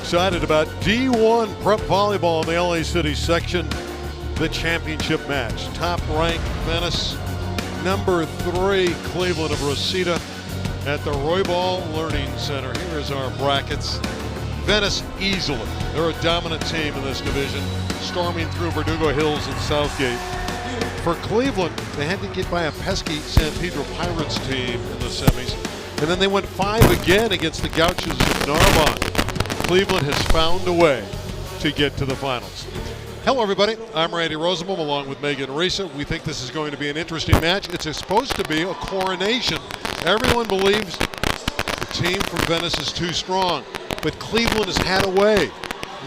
Excited about D1 prep volleyball in the LA City section. The championship match. Top-ranked Venice, number 3 Cleveland of Rosita at the Volleyball Learning Center. Here's our brackets. Venice easily. They're a dominant team in this division, storming through Verdugo Hills and Southgate. For Cleveland, they had to get by a pesky San Pedro Pirates team in the semis, and then they went 5 again against the Gauchos of Narbonne. Cleveland has found a way to get to the finals. Hello everybody, I'm Randy Rosenbaum along with Megan Risa. We think this is going to be an interesting match. It's supposed to be a coronation. Everyone believes the team from Venice is too strong, but Cleveland has had a way.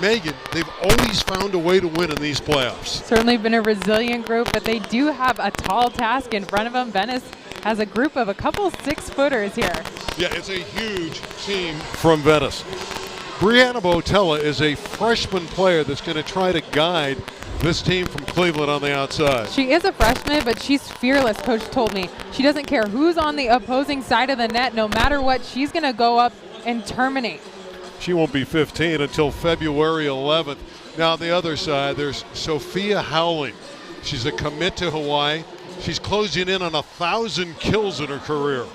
Megan, they've always found a way to win in these playoffs. Certainly been a resilient group, but they do have a tall task in front of them. Venice has a group of a couple 6-footers here. Yeah, it's a huge team from Venice. Brianna Botella is a freshman player that's going to try to guide this team from Cleveland on the outside. She is a freshman, but she's fearless, Coach told me. She doesn't care who's on the opposing side of the net. No matter what, she's going to go up and terminate. She won't be 15 until February 11th. Now on the other side, there's Sophia Howling. She's a commit to Hawaii. She's closing in on 1,000 kills in her career.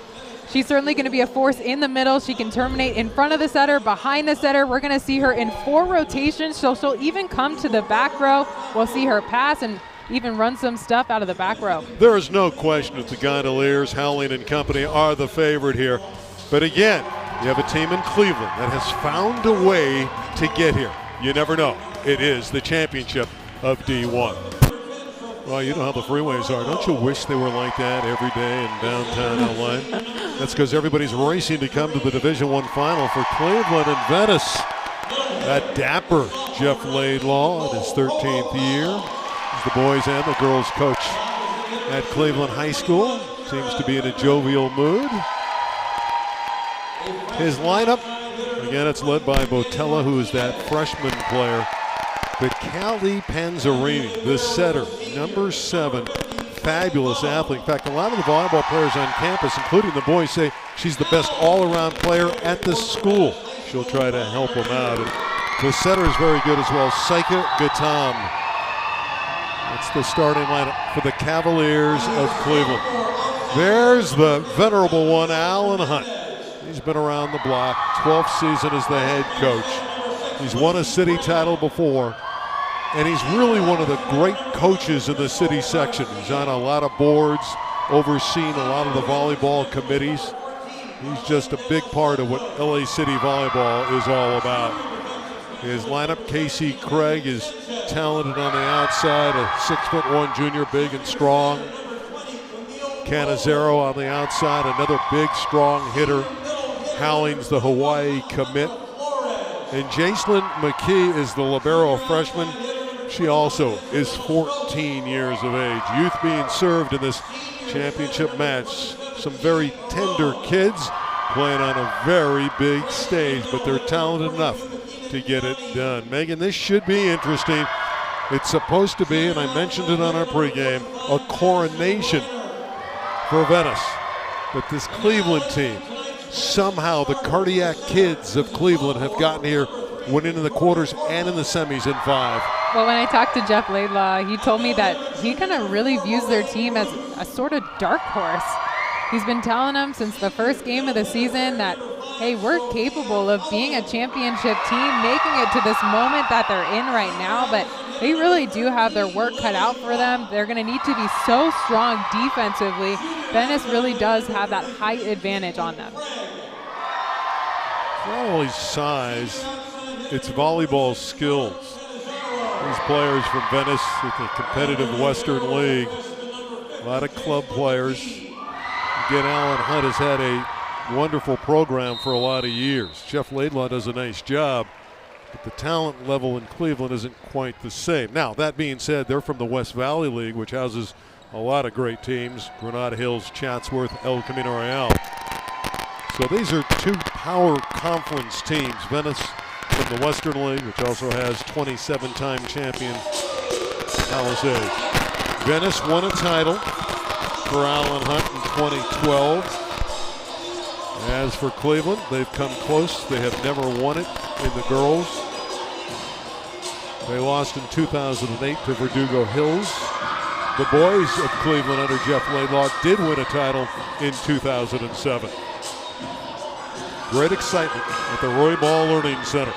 She's certainly going to be a force in the middle. She can terminate in front of the setter, behind the setter. We're going to see her in 4 rotations, so she'll even come to the back row. We'll see her pass and even run some stuff out of the back row. There is no question that the Gondoliers, Howling and company are the favorite here. But again, you have a team in Cleveland that has found a way to get here. You never know. It is the championship of D1. Well, you know how the freeways are. Don't you wish they were like that every day in downtown LA? That's because everybody's racing to come to the Division I final for Cleveland and Venice. That dapper Jeff Laidlaw in his 13th year. He's the boys and the girls coach at Cleveland High School. Seems to be in a jovial mood. His lineup, again, it's led by Botella, who is that freshman player. But Callie Panzarini, the setter, number 7, fabulous athlete. In fact, a lot of the volleyball players on campus, including the boys, say she's the best all-around player at the school. She'll try to help them out. And the setter is very good as well, Saika Gatam. That's the starting lineup for the Cavaliers of Cleveland. There's the venerable one, Alan Hunt. He's been around the block, 12th season as the head coach. He's won a city title before, and he's really one of the great coaches in the city section. He's on a lot of boards, overseeing a lot of the volleyball committees. He's just a big part of what LA City volleyball is all about. His lineup, Casey Craig is talented on the outside, a 6'1" junior, big and strong. Canizero on the outside, another big, strong hitter. Howling's the Hawaii commit. And Jacelyn McKee is the libero freshman. She also is 14 years of age. Youth being served in this championship match. Some very tender kids playing on a very big stage, but they're talented enough to get it done. Megan, this should be interesting. It's supposed to be, and I mentioned it on our pregame, a coronation for Venice. But this Cleveland team, somehow the cardiac kids of Cleveland have gotten here, winning in the quarters and in the semis in 5. Well, when I talked to Jeff Laidlaw, he told me that he kind of really views their team as a sort of dark horse. He's been telling them since the first game of the season that, hey, we're capable of being a championship team, making it to this moment that they're in right now, but they really do have their work cut out for them. They're going to need to be so strong defensively. Venice really does have that height advantage on them. It's not only size, it's volleyball skills. These players from Venice with the competitive Western League, a lot of club players. Again, Alan Hunt has had a wonderful program for a lot of years. Jeff Laidlaw does a nice job, but the talent level in Cleveland isn't quite the same. Now, that being said, they're from the West Valley League, which houses a lot of great teams, Granada Hills, Chatsworth, El Camino Real. So these are 2 power conference teams. Venice from the Western League, which also has 27-time champion Palisades. Venice won a title for Alan Hunt in 2012. As for Cleveland, they've come close. They have never won it. in the girls. They lost in 2008 to Verdugo Hills. The boys of Cleveland under Jeff Laidlaw did win a title in 2007. Great excitement at the Volleyball Learning Center.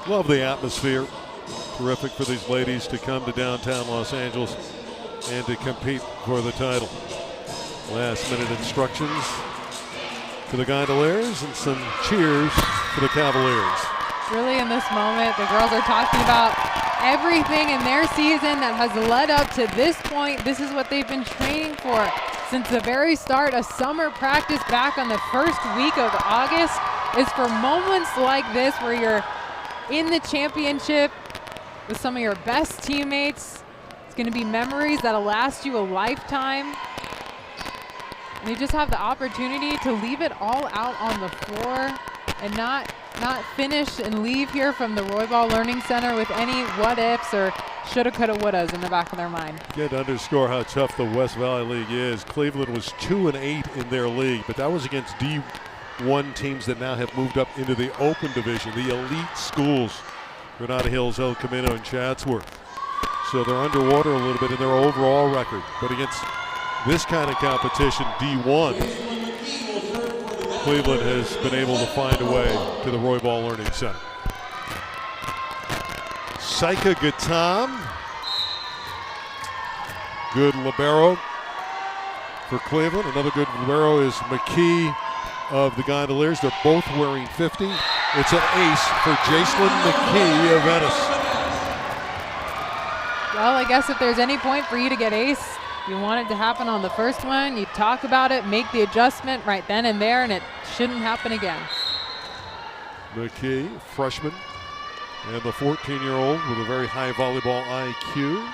Love the atmosphere. Terrific for these ladies to come to downtown Los Angeles and to compete for the title. Last minute instructions to the Gondoliers and some cheers for the Cavaliers. Really, in this moment, the girls are talking about everything in their season that has led up to this point. This is what they've been training for since the very start. A summer practice back on the first week of August is for moments like this where you're in the championship with some of your best teammates. It's going to be memories that'll last you a lifetime. And you just have the opportunity to leave it all out on the floor and not finish and leave here from the Volleyball Learning Center with any what ifs or shoulda, coulda, wouldas in the back of their mind. Again, to underscore how tough the West Valley League is, Cleveland was 2-8 in their league, but that was against D1 teams that now have moved up into the open division, the elite schools, Granada Hills, El Camino, and Chatsworth. So they're underwater a little bit in their overall record, but against this kind of competition, D1, Cleveland has been able to find a way to the Volleyball Learning Center. Saika Gatam, good libero for Cleveland. Another good libero is McKee of the Gondoliers. They're both wearing 50. It's an ace for Jacelyn McKee of Venice. Well, I guess if there's any point for you to get ace, you want it to happen on the first one. You talk about it, make the adjustment right then and there, and it shouldn't happen again. McKee, freshman, and the 14-year-old with a very high volleyball IQ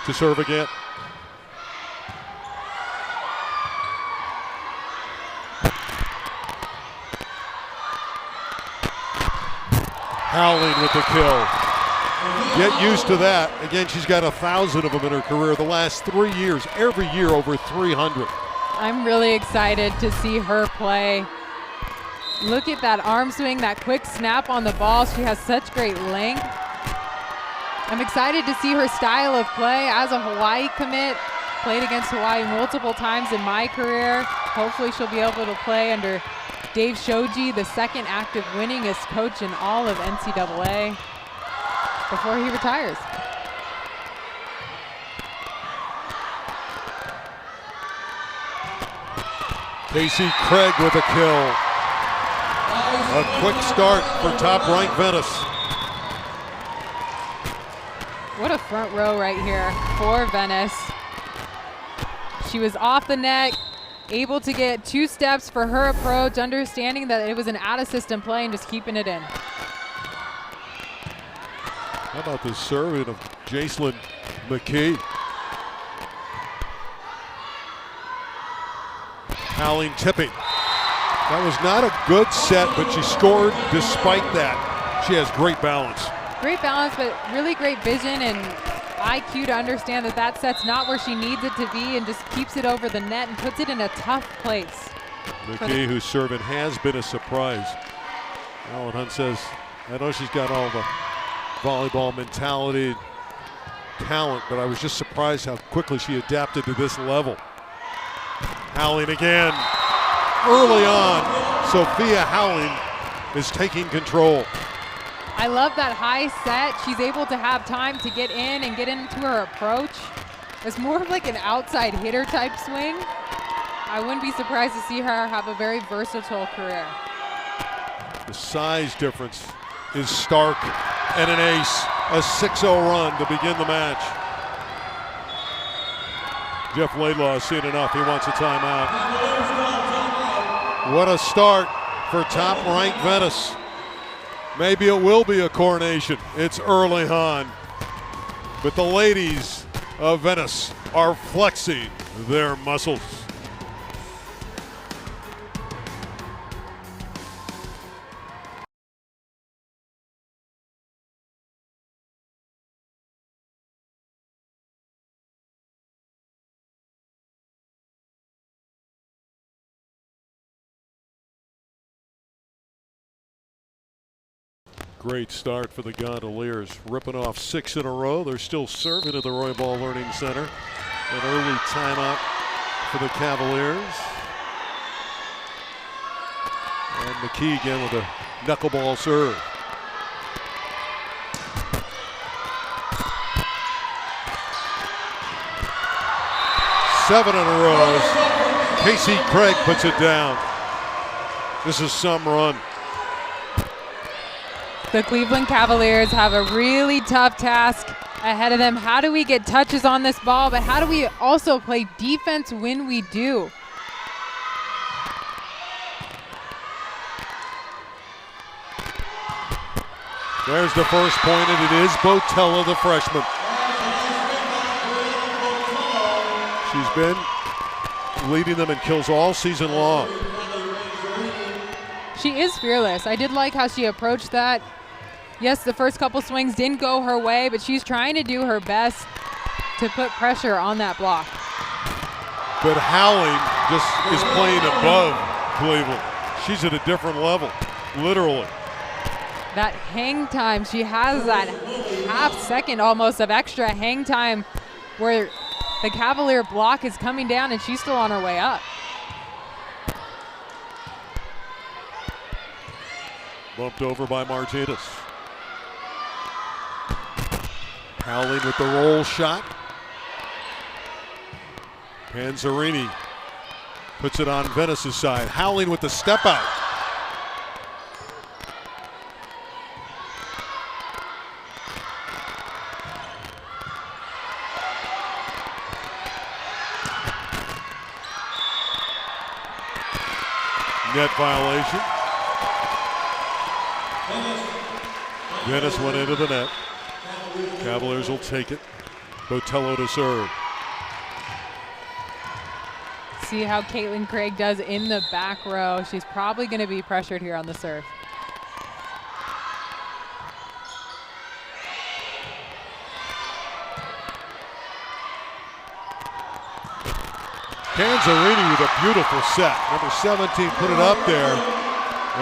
to serve again. Howling with the kill. Get used to that. Again, she's got 1,000 of them in her career the last 3 years. Every year over 300. I'm really excited to see her play. Look at that arm swing, that quick snap on the ball. She has such great length. I'm excited to see her style of play as a Hawaii commit. Played against Hawaii multiple times in my career. Hopefully she'll be able to play under Dave Shoji, the second active winningest coach in all of NCAA, before he retires. Casey Craig with a kill. A quick start for top-ranked Venice. What a front row right here for Venice. She was off the net, able to get 2 steps for her approach, understanding that it was an out-of-system play and just keeping it in. How about the serving of Jacelyn McKee? Howling tipping. That was not a good set, but she scored despite that. She has great balance. Great balance, but really great vision and IQ to understand that that set's not where she needs it to be and just keeps it over the net and puts it in a tough place. McKee, who's serving, has been a surprise. Alan Hunt says, I know she's got all the volleyball mentality, talent, but I was just surprised how quickly she adapted to this level. Howling again. Early on, Sophia Howling is taking control. I love that high set. She's able to have time to get in and get into her approach. It's more of like an outside hitter type swing. I wouldn't be surprised to see her have a very versatile career. The size difference is stark, and an ace, a 6-0 run to begin the match. Jeff Laidlaw has seen enough. He wants a timeout. What a start for top-ranked Venice. Maybe it will be a coronation. It's early on. But the ladies of Venice are flexing their muscles. Great start for the Gondoliers, ripping off 6 in a row. They're still serving at the Volleyball Learning Center. An early timeout for the Cavaliers. And McKee again with a knuckleball serve. Seven in a row. Casey Craig puts it down. This is some run. The Cleveland Cavaliers have a really tough task ahead of them. How do we get touches on this ball, but how do we also play defense when we do? There's the first point, and it is Botella, the freshman. She's been leading them in kills all season long. She is fearless. I did like how she approached that. Yes, the first couple swings didn't go her way, but she's trying to do her best to put pressure on that block. But Howling just is playing above Cleveland. She's at a different level, literally. That hang time, she has that half second almost of extra hang time where the Cavalier block is coming down and she's still on her way up. Bumped over by Martinez. Howling with the roll shot. Panzerini puts it on Venice's side. Howling with the step out. Net violation. Venice went into the net. Cavaliers will take it. Botello to serve. See how Caitlin Craig does in the back row. She's probably going to be pressured here on the serve. Panzerini with a beautiful set. Number 17 put it up there,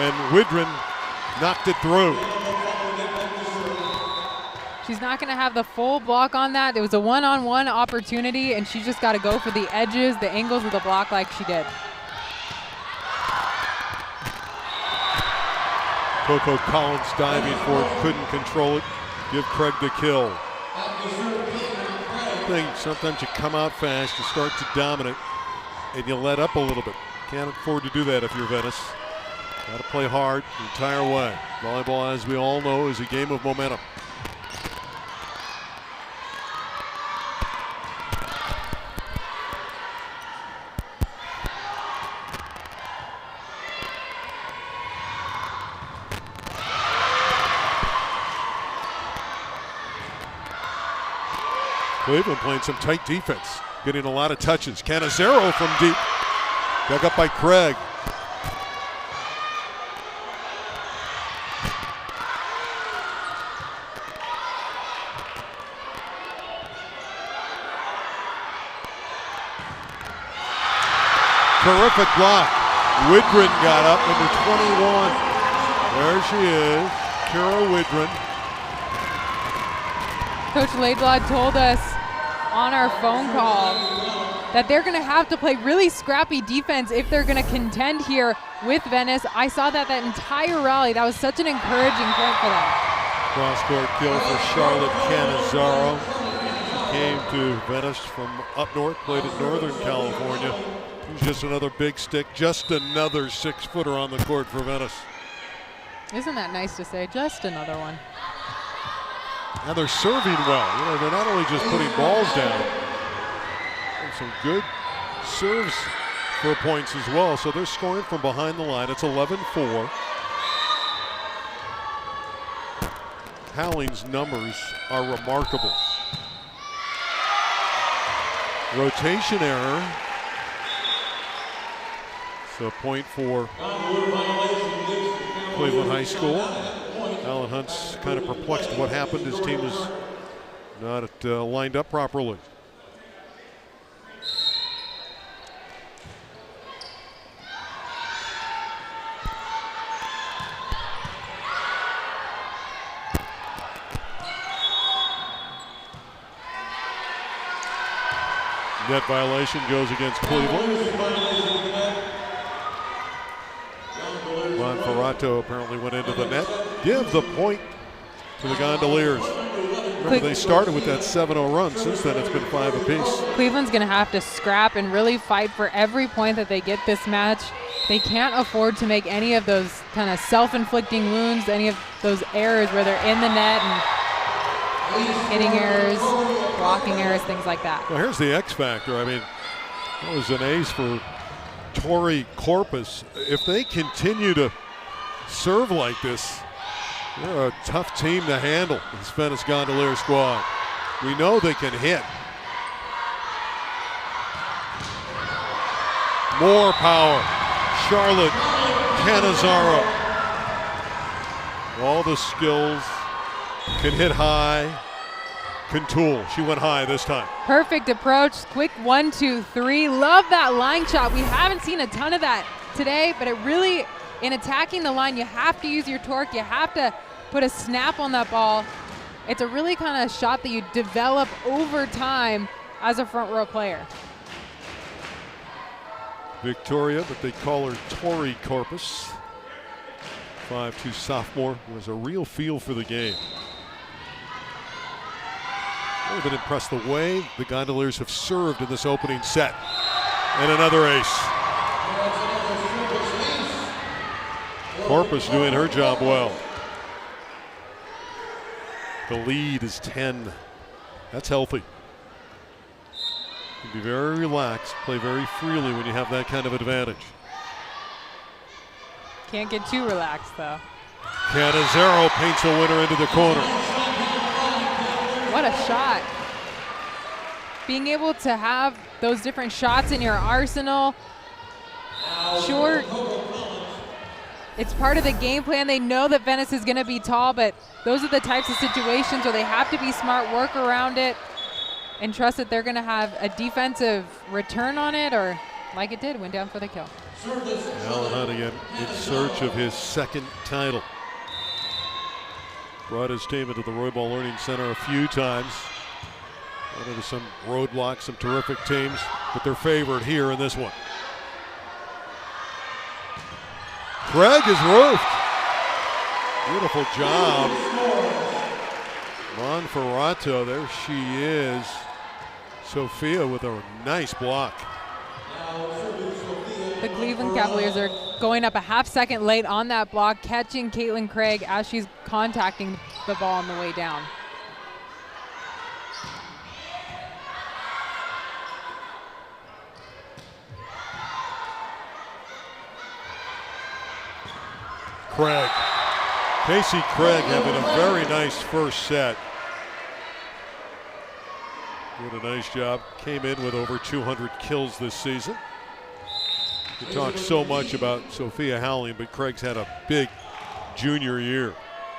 and Widren knocked it through. She's not going to have the full block on that. It was a one-on-one opportunity, and she just got to go for the edges, the angles of the block like she did. Coco Collins diving for it, couldn't control it. Give Craig the kill. I think sometimes you come out fast, you start to dominate, and you let up a little bit. Can't afford to do that if you're Venice. Got to play hard the entire way. Volleyball, as we all know, is a game of momentum. Cleveland playing some tight defense, getting a lot of touches. Canizero from deep, dug up by Craig. Terrific block. Widren got up, number 21. There she is, Kara Widren. Coach Laidlaw told us on our phone call that they're going to have to play really scrappy defense if they're going to contend here with Venice. I saw that entire rally. That was such an encouraging point for them. Cross-court kill for Charlotte Canizaro. She came to Venice from up north, played in Northern California. She's just another big stick, just another 6-footer on the court for Venice. Isn't that nice to say? Just another one. And they're serving well. You know, they're not only just putting balls down, some good serves for points as well. So they're scoring from behind the line. It's 11-4. Howling's numbers are remarkable. Rotation error. So point for Cleveland High School. Alan Hunt's kind of perplexed what happened. His team is not lined up properly. Net violation goes against Cleveland. Monferrato apparently went into the net. Give the point to the Gondoliers. Remember, they started with that 7-0 run. Since then, it's been 5 apiece. Cleveland's going to have to scrap and really fight for every point that they get this match. They can't afford to make any of those kind of self-inflicting wounds, any of those errors where they're in the net and hitting errors, blocking errors, things like that. Well, here's the X factor. I mean, that was an ace for Tori Corpus. If they continue to serve like this, they're a tough team to handle, this Venice Gondolier squad. We know they can hit. More power. Charlotte Cannizzaro. All the skills. Can hit high. Can tool. She went high this time. Perfect approach. Quick 1, 2, 3. Love that line shot. We haven't seen a ton of that today, but it really, in attacking the line, you have to use your torque. You have to put a snap on that ball. It's a really kind of shot that you develop over time as a front row player. Victoria, but they call her Tori Corpus. 5'2" sophomore who has a real feel for the game. I've been impressed the way the Gondoliers have served in this opening set. And another ace. Corpus doing her job well. The lead is 10. That's healthy. You can be very relaxed, play very freely when you have that kind of advantage. Can't get too relaxed, though. Cannizzaro paints a winner into the corner. What a shot. Being able to have those different shots in your arsenal. Sure, it's part of the game plan. They know that Venice is going to be tall, but those are the types of situations where they have to be smart, work around it, and trust that they're going to have a defensive return on it, or like it did, went down for the kill. Alan Huntington in search of his second title. Brought his team into the Volleyball Learning Center a few times. Run into some roadblocks, some terrific teams, but they're favored here in this one. Craig is roofed. Beautiful job. Monferrato, there she is. Sophia with a nice block. The Cleveland Cavaliers are going up a half second late on that block, catching Caitlin Craig as she's contacting the ball on the way down. Craig. Casey Craig having a very nice first set. Did a nice job. Came in with over 200 kills this season. We talk so much about Sophia Howling, but Craig's had a big junior year.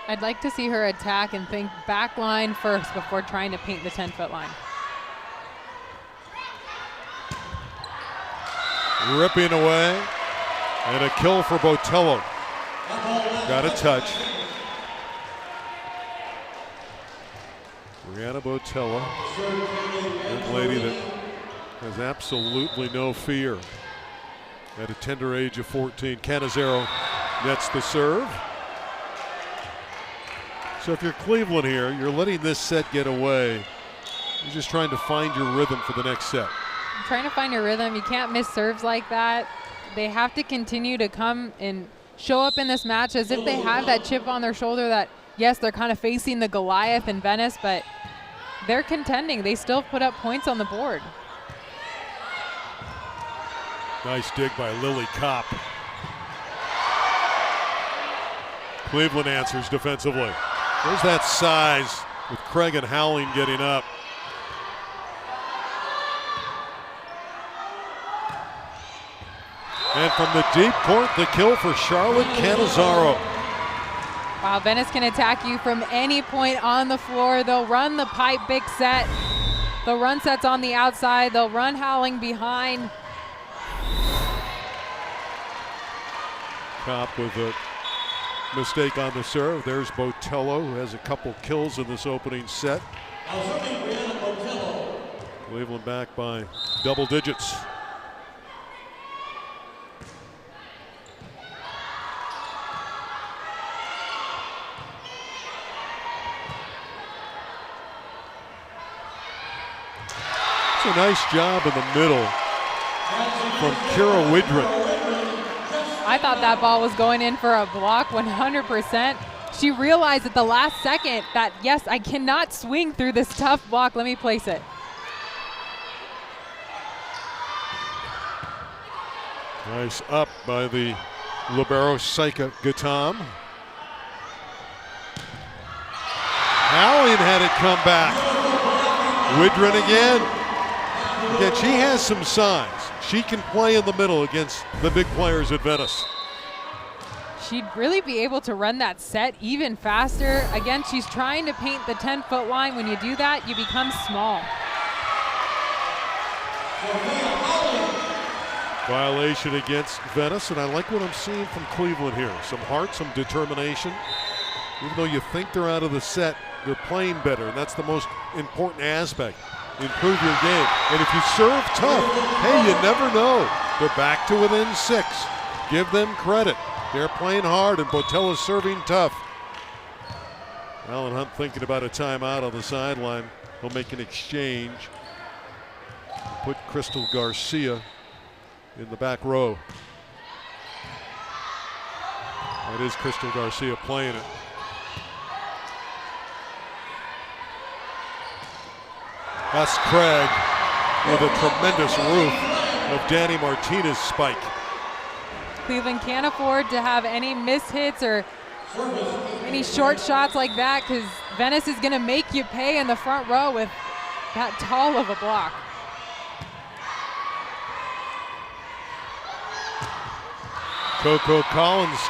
I'd like to see her attack and think back line first before trying to paint the 10-foot line. Ripping away, and a kill for Botello. Got a touch. Brianna Botello, young lady that has absolutely no fear at a tender age of 14. Cannizzaro nets the serve. So if you're Cleveland here, you're letting this set get away. You're just trying to find your rhythm for the next set. Trying to find your rhythm. You can't miss serves like that. They have to continue to come and show up in this match as if they have that chip on their shoulder that, yes, they're kind of facing the Goliath in Venice, but they're contending. They still put up points on the board. Nice dig by Lily Kopp. Cleveland answers defensively. There's that size with Craig and Howling getting up. And from the deep court, the kill for Charlotte Cannizzaro. Wow, Venice can attack you from any point on the floor. They'll run the pipe big set. They'll run sets on the outside. They'll run Howling behind. Kopp with a mistake on the serve. There's Botello, who has a couple kills in this opening set. Cleveland back by double digits. It's a nice job in the middle from Kira Widren. I thought that ball was going in for a block 100%. She realized at the last second that, yes, I cannot swing through this tough block. Let me place it. Nice up by the libero Saika Gatam. Howling had it come back. Widren again. Again, she has some size. She can play in the middle against the big players at Venice. She'd really be able to run that set even faster. Again, she's trying to paint the 10-foot line. When you do that, you become small. Violation against Venice, and I like what I'm seeing from Cleveland here. Some heart, some determination. Even though you think they're out of the set, they're playing better, and that's the most important aspect. Improve your game. And if you serve tough, hey, you never know. They're back to within 6. Give them credit. They're playing hard, and Botella's serving tough. Alan Hunt thinking about a timeout on the sideline. He'll make an exchange. Put Crystal Garcia in the back row. That is Crystal Garcia playing it. That's Craig with a tremendous roof of Danny Martinez's spike. Cleveland can't afford to have any miss hits or any short shots like that, because Venice is going to make you pay in the front row with that tall of a block. Coco Collins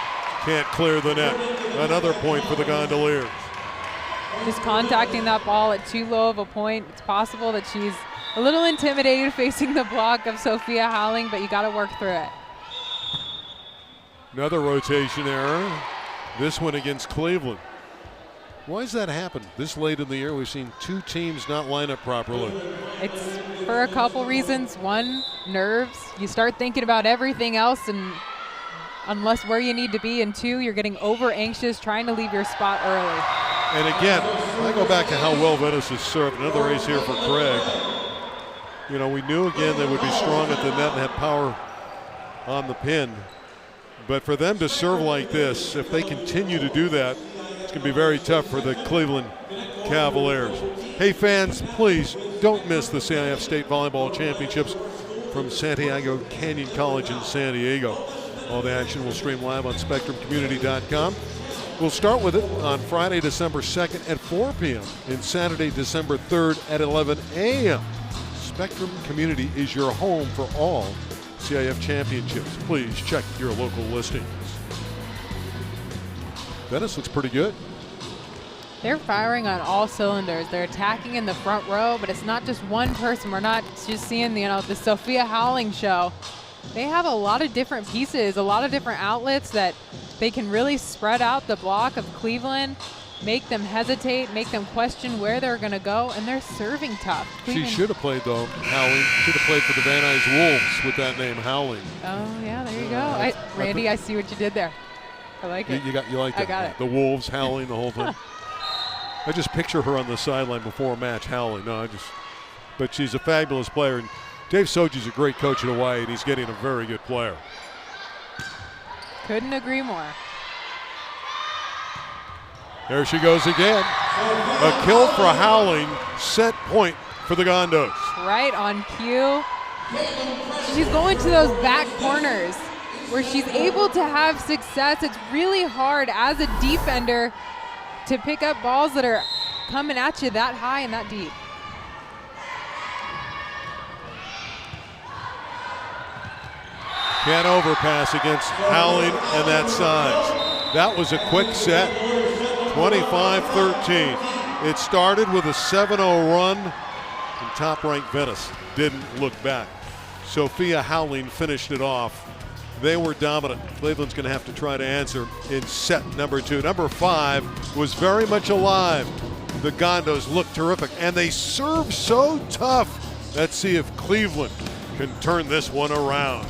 can't clear the net. Another point for the Gondoliers. Just contacting that ball at too low of a point. It's possible that she's a little intimidated facing the block of Sophia Howling, but you got to work through it. Another rotation error. This one against Cleveland. Why does that happen this late in the year? We've seen 2 teams not line up properly. It's for a couple reasons. One, nerves. You start thinking about everything else, and unless where you need to be. And 2, you're getting over anxious trying to leave your spot early. And again, I go back to how well Venice has served. Another ace here for Craig. You know, we knew again they would be strong at the net and have power on the pin. But for them to serve like this, if they continue to do that, it's going to be very tough for the Cleveland Cavaliers. Hey fans, please don't miss the CIF State Volleyball Championships from Santiago Canyon College in San Diego. All the action will stream live on SpectrumCommunity.com. We'll start with it on Friday, December 2nd at 4 p.m. and Saturday, December 3rd at 11 a.m. Spectrum Community is your home for all CIF championships. Please check your local listings. Venice looks pretty good. They're firing on all cylinders. They're attacking in the front row, but it's not just one person. We're not just seeing the Sophia Howling show. They have a lot of different pieces, a lot of different outlets that they can really spread out the block of Cleveland, make them hesitate, make them question where they're going to go, and they're serving tough. She should have played, though, Howling. Should have played for the Van Nuys Wolves with that name, Howling. Oh, yeah, there you go. Randy, I see what you did there. I like it. You like that. I got it. The Wolves, Howling, the whole thing. I just picture her on the sideline before a match howling. But she's a fabulous player. And Dave Soji's a great coach at Hawaii, and he's getting a very good player. Couldn't agree more. There she goes again. A kill for Howling, set point for the Gondos. Right on cue. She's going to those back corners where she's able to have success. It's really hard as a defender to pick up balls that are coming at you that high and that deep. Can't overpass against Howling and that size. That was a quick set, 25-13. It started with a 7-0 run, and top-ranked Venice didn't look back. Sophia Howling finished it off. They were dominant. Cleveland's going to have to try to answer in set number 2. Number 5 was very much alive. The Gondos looked terrific, and they serve so tough. Let's see if Cleveland can turn this one around.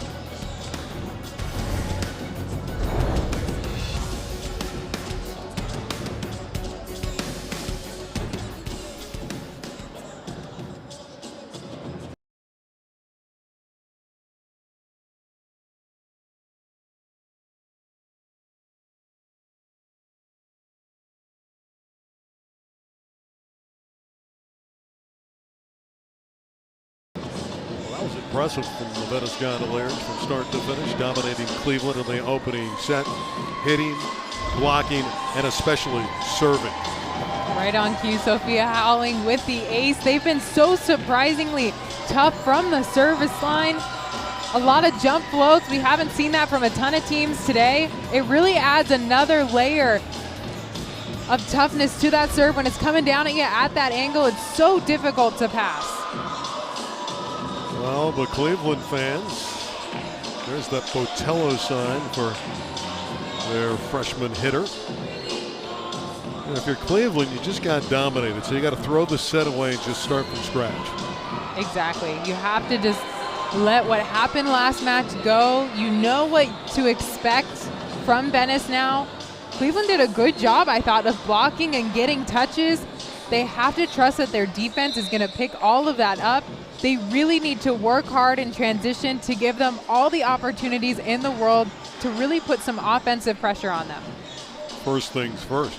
That was impressive from the Venice Gondoliers from start to finish, dominating Cleveland in the opening set, hitting, blocking, and especially serving. Right on cue, Sophia Howling with the ace. They've been so surprisingly tough from the service line. A lot of jump floats. We haven't seen that from a ton of teams today. It really adds another layer of toughness to that serve. When it's coming down at you at that angle, it's so difficult to pass. Well, the Cleveland fans, there's that Botello sign for their freshman hitter. And if you're Cleveland, you just got dominated, so you got to throw the set away and just start from scratch. Exactly. You have to just let what happened last match go. You know what to expect from Venice now. Cleveland did a good job, I thought, of blocking and getting touches. They have to trust that their defense is going to pick all of that up. They really need to work hard in transition to give them all the opportunities in the world to really put some offensive pressure on them. First things first,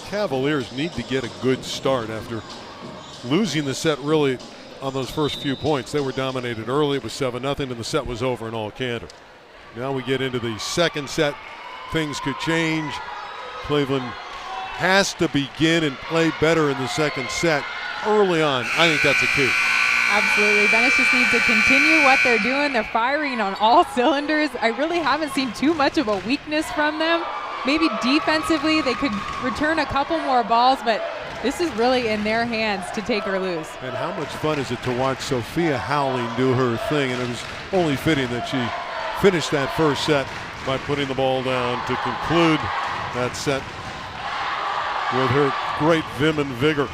Cavaliers need to get a good start after losing the set really on those first few points. They were dominated early. It was 7-0, and the set was over in all candor. Now we get into the second set. Things could change. Cleveland has to begin and play better in the second set early on. I think that's a key. Absolutely. Venice just needs to continue what they're doing. They're firing on all cylinders. I really haven't seen too much of a weakness from them. Maybe defensively they could return a couple more balls, but this is really in their hands to take or lose. And how much fun is it to watch Sophia Howling do her thing? And it was only fitting that she finished that first set by putting the ball down to conclude that set with her great vim and vigor.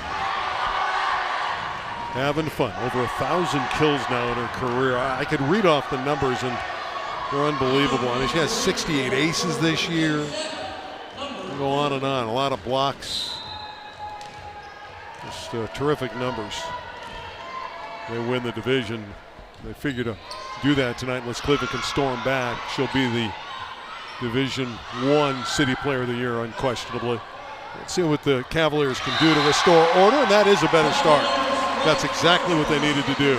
Having fun. Over 1,000 kills now in her career. I could read off the numbers, and they're unbelievable. I mean, she has 68 aces this year. Go on and on. A lot of blocks. Just terrific numbers. They win the division. They figure to do that tonight unless Cleveland can storm back. She'll be the Division I City Player of the Year, unquestionably. Let's see what the Cavaliers can do to restore order, and that is a better start. That's exactly what they needed to do.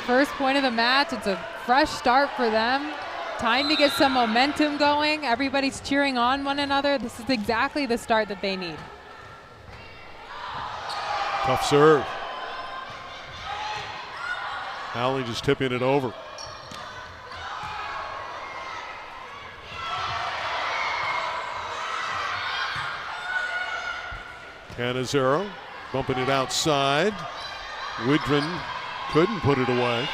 First point of the match. It's a fresh start for them. Time to get some momentum going. Everybody's cheering on one another. This is exactly the start that they need. Tough serve. Howling just tipping it over. Canizero bumping it outside. Widrin couldn't put it away.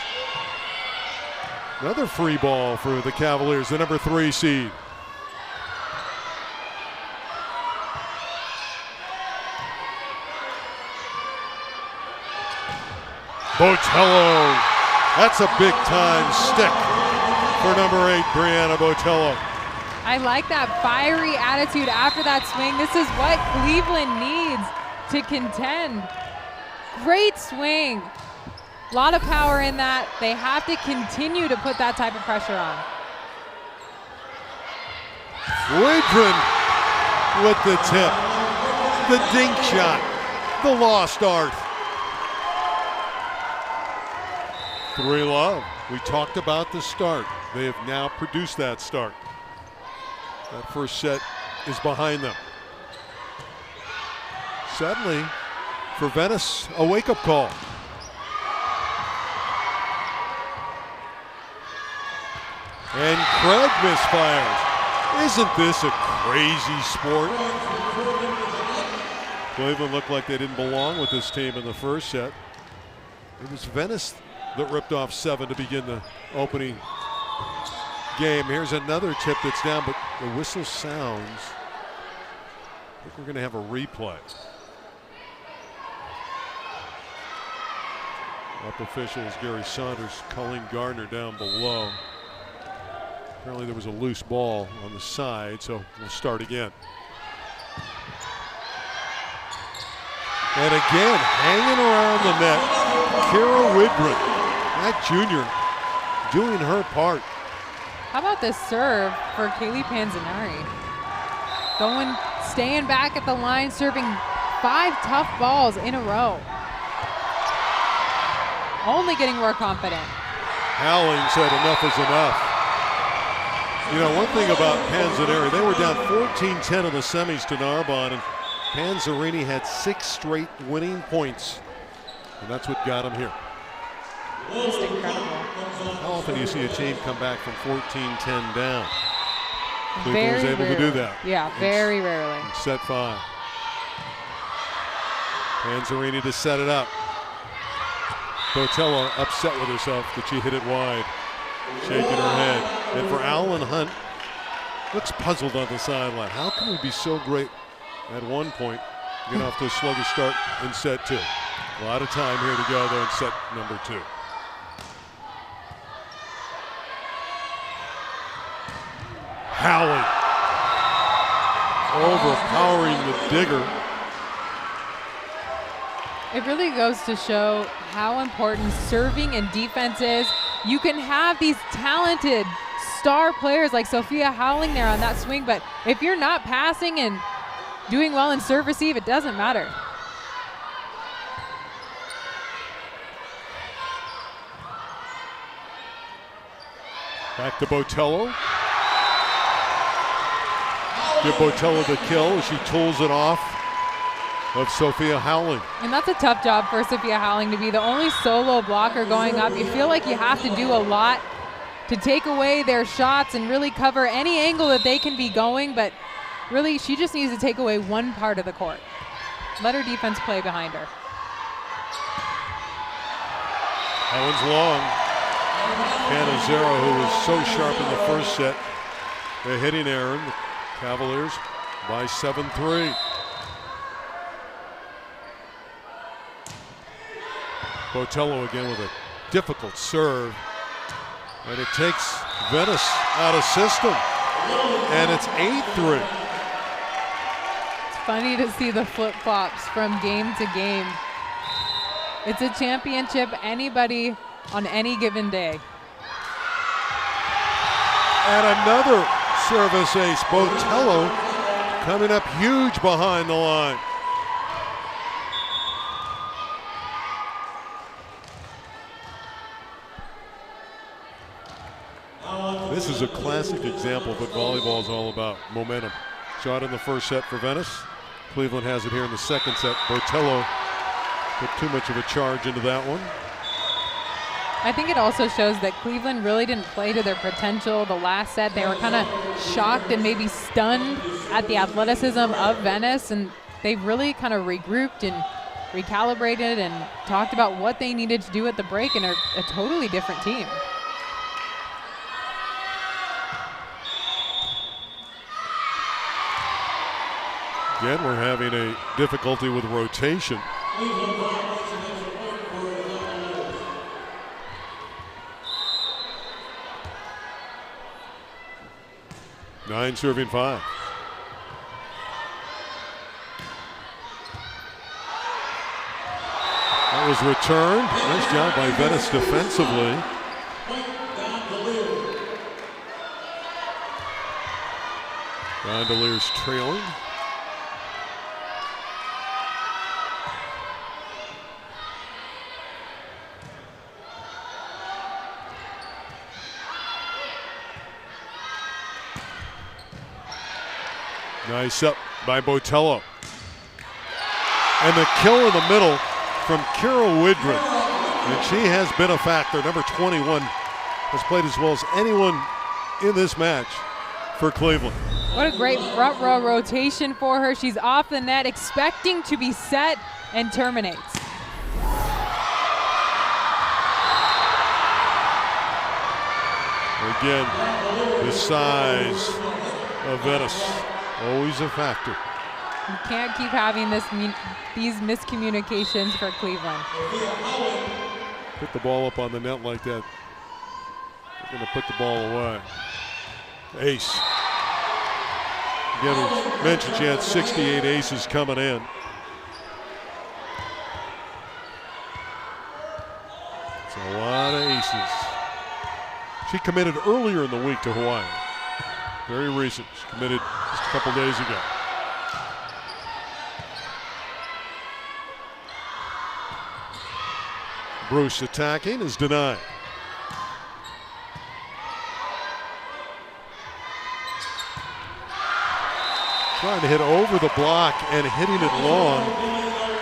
Another free ball for the Cavaliers, the number 3 seed. Botello. That's a big time stick for number 8, Brianna Botello. I like that fiery attitude after that swing. This is what Cleveland needs to contend. Great swing. A lot of power in that. They have to continue to put that type of pressure on. Widrin with the tip. The dink shot. The lost art. 3-love. We talked about the start. They have now produced that start. That first set is behind them. Suddenly, for Venice, a wake-up call. And Craig misfires. Isn't this a crazy sport? Cleveland looked like they didn't belong with this team in the first set. It was Venice that ripped off 7 to begin the opening game. Here's another tip that's down, but the whistle sounds. I think we're going to have a replay. Up officials Gary Saunders, Colleen Gardner down below. Apparently there was a loose ball on the side, so we'll start again. And again, hanging around the net, Kara Widgren, that junior, doing her part. How about this serve for Kaylee Panzanari? Staying back at the line, serving 5 tough balls in a row. Only getting more confident. Howling said enough is enough. You know, one thing about Panzanari, they were down 14-10 in the semis to Narbonne, and Panzarini had 6 straight winning points, and that's what got him here. Just incredible. How often do you see a team come back from 14-10 down? Cleveland Very was able rarely. to do that. Yeah, very rarely. In set 5. Panzarini to set it up. Botello upset with herself that she hit it wide, shaking her head. And for Alan Hunt, looks puzzled on the sideline. How can we be so great at one point, get off to a sluggish start in set 2? A lot of time here to go though in set number 2. Howling, overpowering the digger. It really goes to show how important serving and defense is. You can have these talented star players like Sophia Howling there on that swing, but if you're not passing and doing well in serve receive, it doesn't matter. Back to Botello. Give Botello the kill as she tools it off of Sophia Howling. And that's a tough job for Sophia Howling to be the only solo blocker going up. You feel like you have to do a lot to take away their shots and really cover any angle that they can be going, but really she just needs to take away one part of the court. Let her defense play behind her. That one's long. Canizero, who was so sharp in the first set, a hitting error. The Cavaliers by 7-3. Botello again with a difficult serve. And it takes Venice out of system. And it's 8-3. It's funny to see the flip-flops from game to game. It's a championship, anybody on any given day. And another service ace. Botello coming up huge behind the line. This is a classic example of what volleyball is all about, momentum. Shot in the first set for Venice. Cleveland has it here in the second set. Botello put too much of a charge into that one. I think it also shows that Cleveland really didn't play to their potential the last set. They were kind of shocked and maybe stunned at the athleticism of Venice, and they really kind of regrouped and recalibrated and talked about what they needed to do at the break, and are a totally different team. Again, we're having a difficulty with rotation. Nine serving 5. That was returned. Nice job by Venice defensively. Gondoliers trailing. Nice up by Botello. And the kill in the middle from Kira Widgren. And she has been a factor. Number 21 has played as well as anyone in this match for Cleveland. What a great front row rotation for her. She's off the net, expecting to be set, and terminates. Again, the size of Venice, always a factor. You can't keep having these miscommunications for Cleveland. put the ball up on the net like that, they're going to put the ball away. Ace. Again, we mentioned she had 68 aces coming in. It's a lot of aces. She committed earlier in the week to Hawaii. Very recent. She committed just a couple days ago. Bruce attacking is denied. Trying to hit over the block and hitting it long.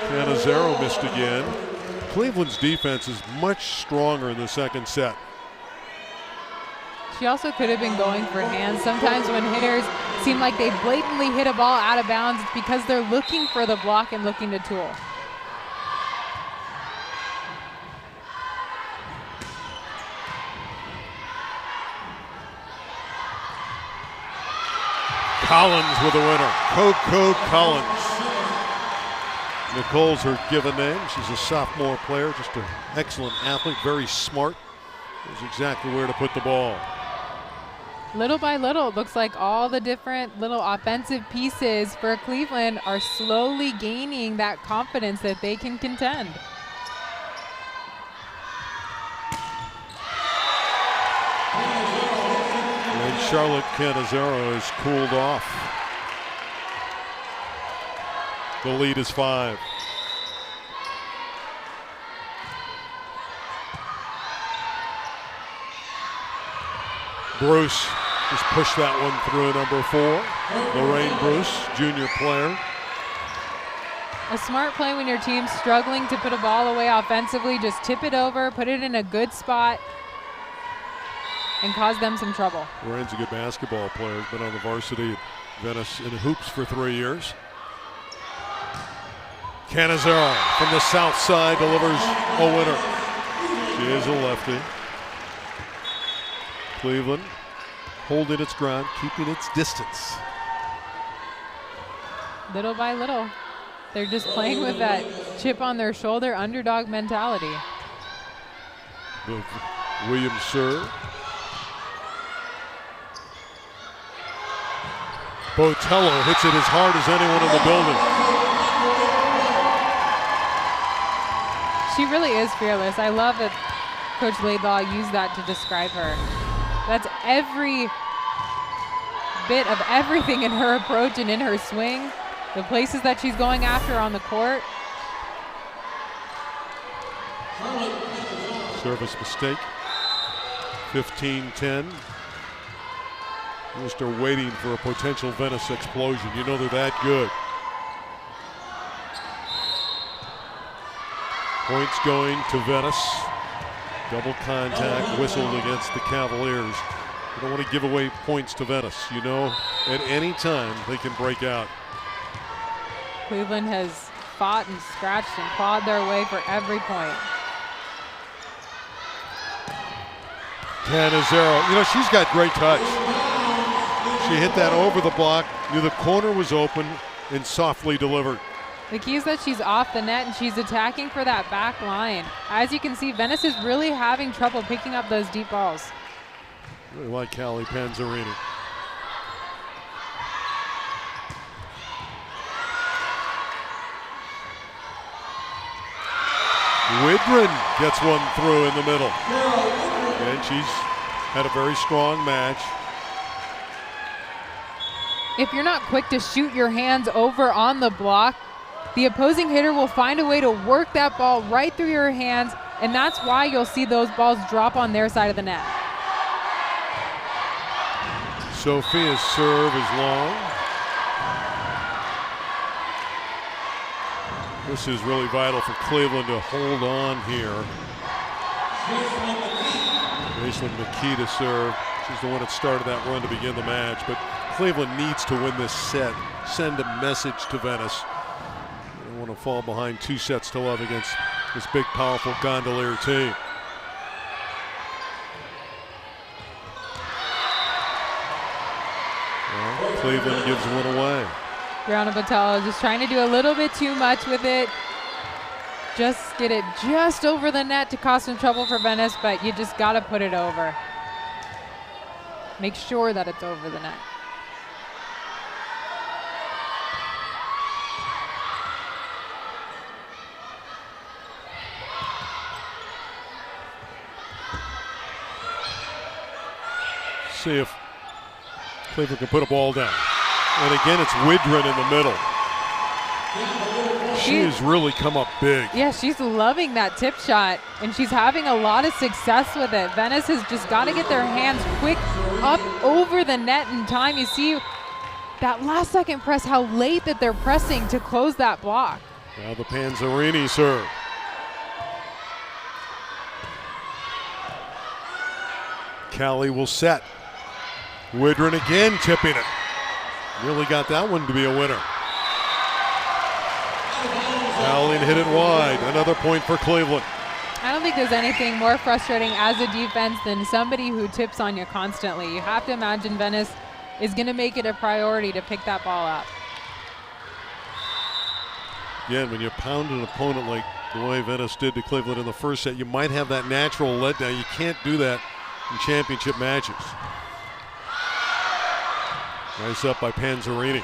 Cannizzaro missed again. Cleveland's defense is much stronger in the second set. She also could have been going for hands. Sometimes when hitters seem like they blatantly hit a ball out of bounds, it's because they're looking for the block and looking to tool. Collins with a winner. Coco Collins. Nicole's her given name. She's a sophomore player, just an excellent athlete, very smart. Knows exactly where to put the ball. Little by little, it looks like all the different little offensive pieces for Cleveland are slowly gaining that confidence that they can contend. And Charlotte Cannizzaro has cooled off. The lead is 5. Bruce just pushed that one through, number 4. Lorraine Bruce, junior player. A smart play when your team's struggling to put a ball away offensively. Just tip it over, put it in a good spot, and cause them some trouble. Lorraine's a good basketball player. Has been on the varsity at Venice in hoops for 3 years. Cannizzaro from the south side delivers a winner. She is a lefty. Cleveland holding its ground, keeping its distance. Little by little, they're just playing with that chip on their shoulder, underdog mentality. The Williams serve. Botello hits it as hard as anyone in the building. She really is fearless. I love that Coach Laidlaw used that to describe her. That's every bit of everything in her approach and in her swing. The places that she's going after on the court. Service mistake. 15-10. Just are waiting for a potential Venice explosion. You know they're that good. Points going to Venice. Double contact whistled against the Cavaliers. You don't want to give away points to Venice. You know at any time they can break out. Cleveland has fought and scratched and clawed their way for every point. Cannizzaro, you know, she's got great touch. She hit that over the block, knew the corner was open, and softly delivered. The key is that she's off the net and she's attacking for that back line. As you can see, Venice is really having trouble picking up those deep balls. Really like Callie Panzerini. Widgren gets one through in the middle. And she's had a very strong match. If you're not quick to shoot your hands over on the block, the opposing hitter will find a way to work that ball right through your hands, and that's why you'll see those balls drop on their side of the net. Sophia's serve is long. This is really vital for Cleveland to hold on here. Aislinn McKee to serve. She's the one that started that run to begin the match, but Cleveland needs to win this set, send a message to Venice. They don't want to fall behind 2-0 against this big, powerful Gondolier team. Well, Cleveland gives one away. Brianna Botello just trying to do a little bit too much with it. just get it just over the net to cause some trouble for Venice, but you just got to put it over. Make sure that it's over the net. See if Cleveland can put a ball down. And again, it's Widren in the middle. She has really come up big. Yeah, she's loving that tip shot, and she's having a lot of success with it. Venice has just got to get their hands quick up over the net in time. You see that last second press, how late that they're pressing to close that block. Now the Panzerini serve. Callie will set. Widren again tipping it. Really got that one to be a winner. Allen hit it wide. Another point for Cleveland. I don't think there's anything more frustrating as a defense than somebody who tips on you constantly. You have to imagine Venice is going to make it a priority to pick that ball up. Again, when you pound an opponent like the way Venice did to Cleveland in the first set, you might have that natural letdown. You can't do that in championship matches. Nice up by Panzerini.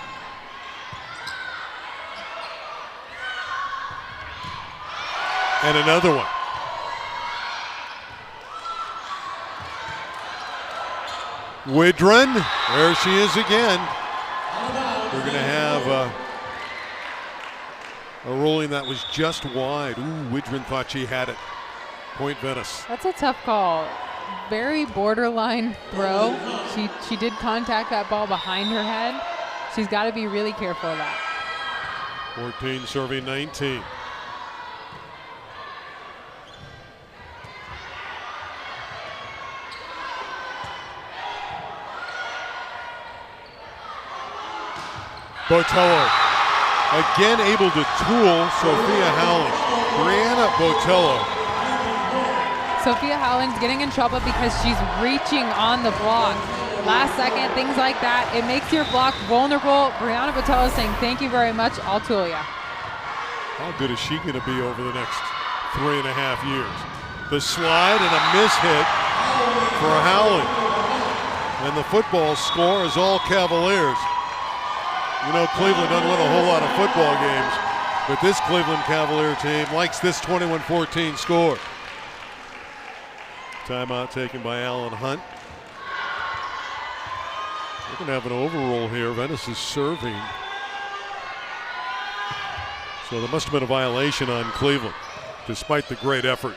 And another one. Widren, there she is again. We're going to have a rolling that was just wide. Ooh, Widren thought she had it. Point Venice. That's a tough call. Very borderline throw. She did contact that ball behind her head. She's got to be really careful of that. 14 serving 19. Botello again able to tool Sophia Howland. Brianna Botello. Sophia Howland's getting in trouble because she's reaching on the block. Last second, things like that. It makes your block vulnerable. Brianna Botello saying, thank you very much, I'll tool ya. How good is she going to be over the next 3.5 years? The slide and a miss hit for Howland. And the football score is all Cavaliers. You know, Cleveland doesn't win a whole lot of football games, but this Cleveland Cavalier team likes this 21-14 score. Timeout taken by Alan Hunt. We're going to have an overroll here. Venice is serving. So there must have been a violation on Cleveland, despite the great effort.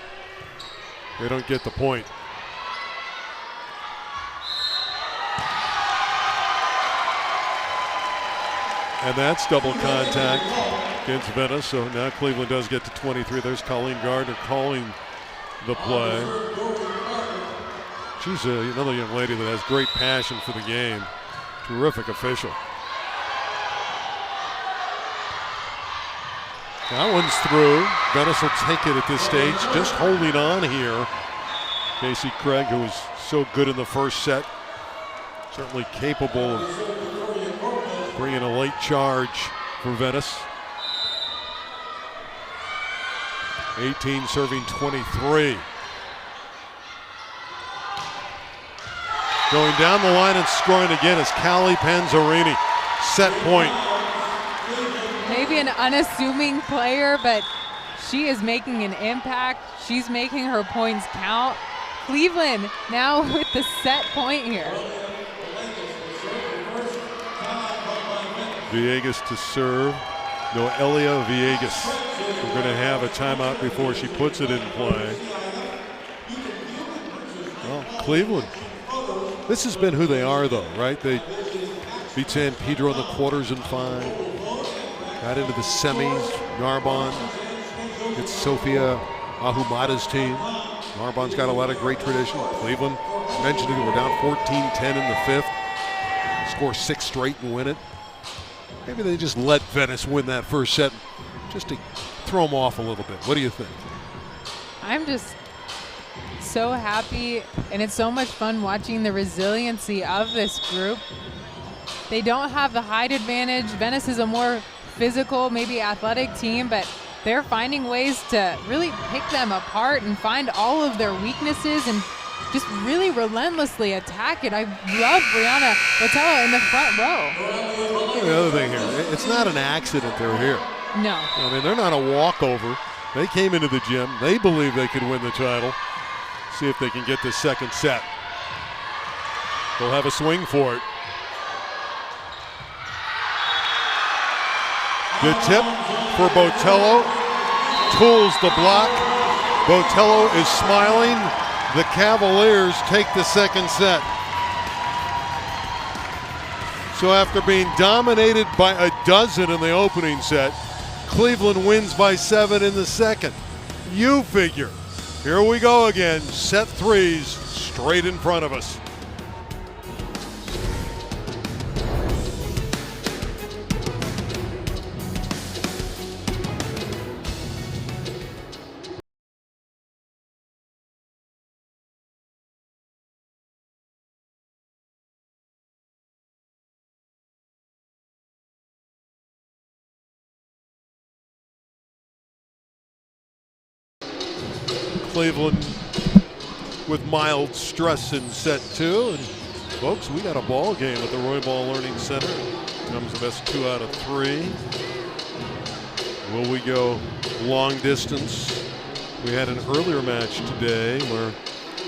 They don't get the point. And that's double contact against Venice. So now Cleveland does get to 23. There's Colleen Gardner calling the play. She's another young lady that has great passion for the game. Terrific official. That one's through. Venice will take it at this stage. Just holding on here. Casey Craig, who was so good in the first set. Certainly capable of bringing a late charge for Venice. 18 serving 23. Going down the line and scoring again is Callie Panzerini. Set point. Maybe an unassuming player, but she is making an impact. She's making her points count. Cleveland now with the set point here. Villegas to serve. Noelia Villegas. We're going to have a timeout before she puts it in play. Well, Cleveland. This has been who they are, though, right? They beat San Pedro in the quarters in 5. Got into the semis. Narbonne. It's Sophia Ahumada's team. Narbonne's got a lot of great tradition. Cleveland, I mentioned it, we're down 14-10 in the 5th. Score 6 straight and win it. Maybe they just let Venice win that first set just to throw them off a little bit. What do you think? I'm just so happy, and it's so much fun watching the resiliency of this group. They don't have the height advantage. Venice is a more physical, maybe athletic team, but they're finding ways to really pick them apart and find all of their weaknesses and just really relentlessly attack it. I love Brianna Botello in the front row. The other thing here, it's not an accident they're here. No. I mean, they're not a walkover. They came into the gym. They believe they could win the title. See if they can get this second set. They'll have a swing for it. Good tip for Botello. Tools the block. Botello is smiling. The Cavaliers take the second set. So after being dominated by a dozen in the opening set, Cleveland wins by 7 in the second. You figure. Here we go again. Set threes straight in front of us. Cleveland with mild stress in set 2. And folks, we got a ball game at the Volleyball Learning Center. Comes the best 2 out of 3. Will we go long distance? We had an earlier match today where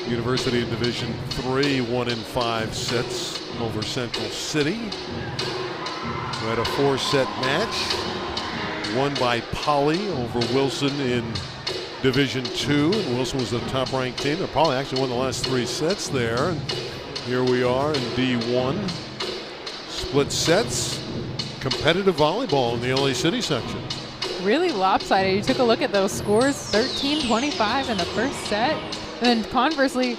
University of Division III won in 5 sets over Central City. We had a 4-set match won by Poly over Wilson in Division II, and Wilson was the top-ranked team. They probably actually won the last 3 sets there. And here we are in D1. Split sets, competitive volleyball in the LA City section. Really lopsided. You took a look at those scores, 13-25 in the first set. And then conversely,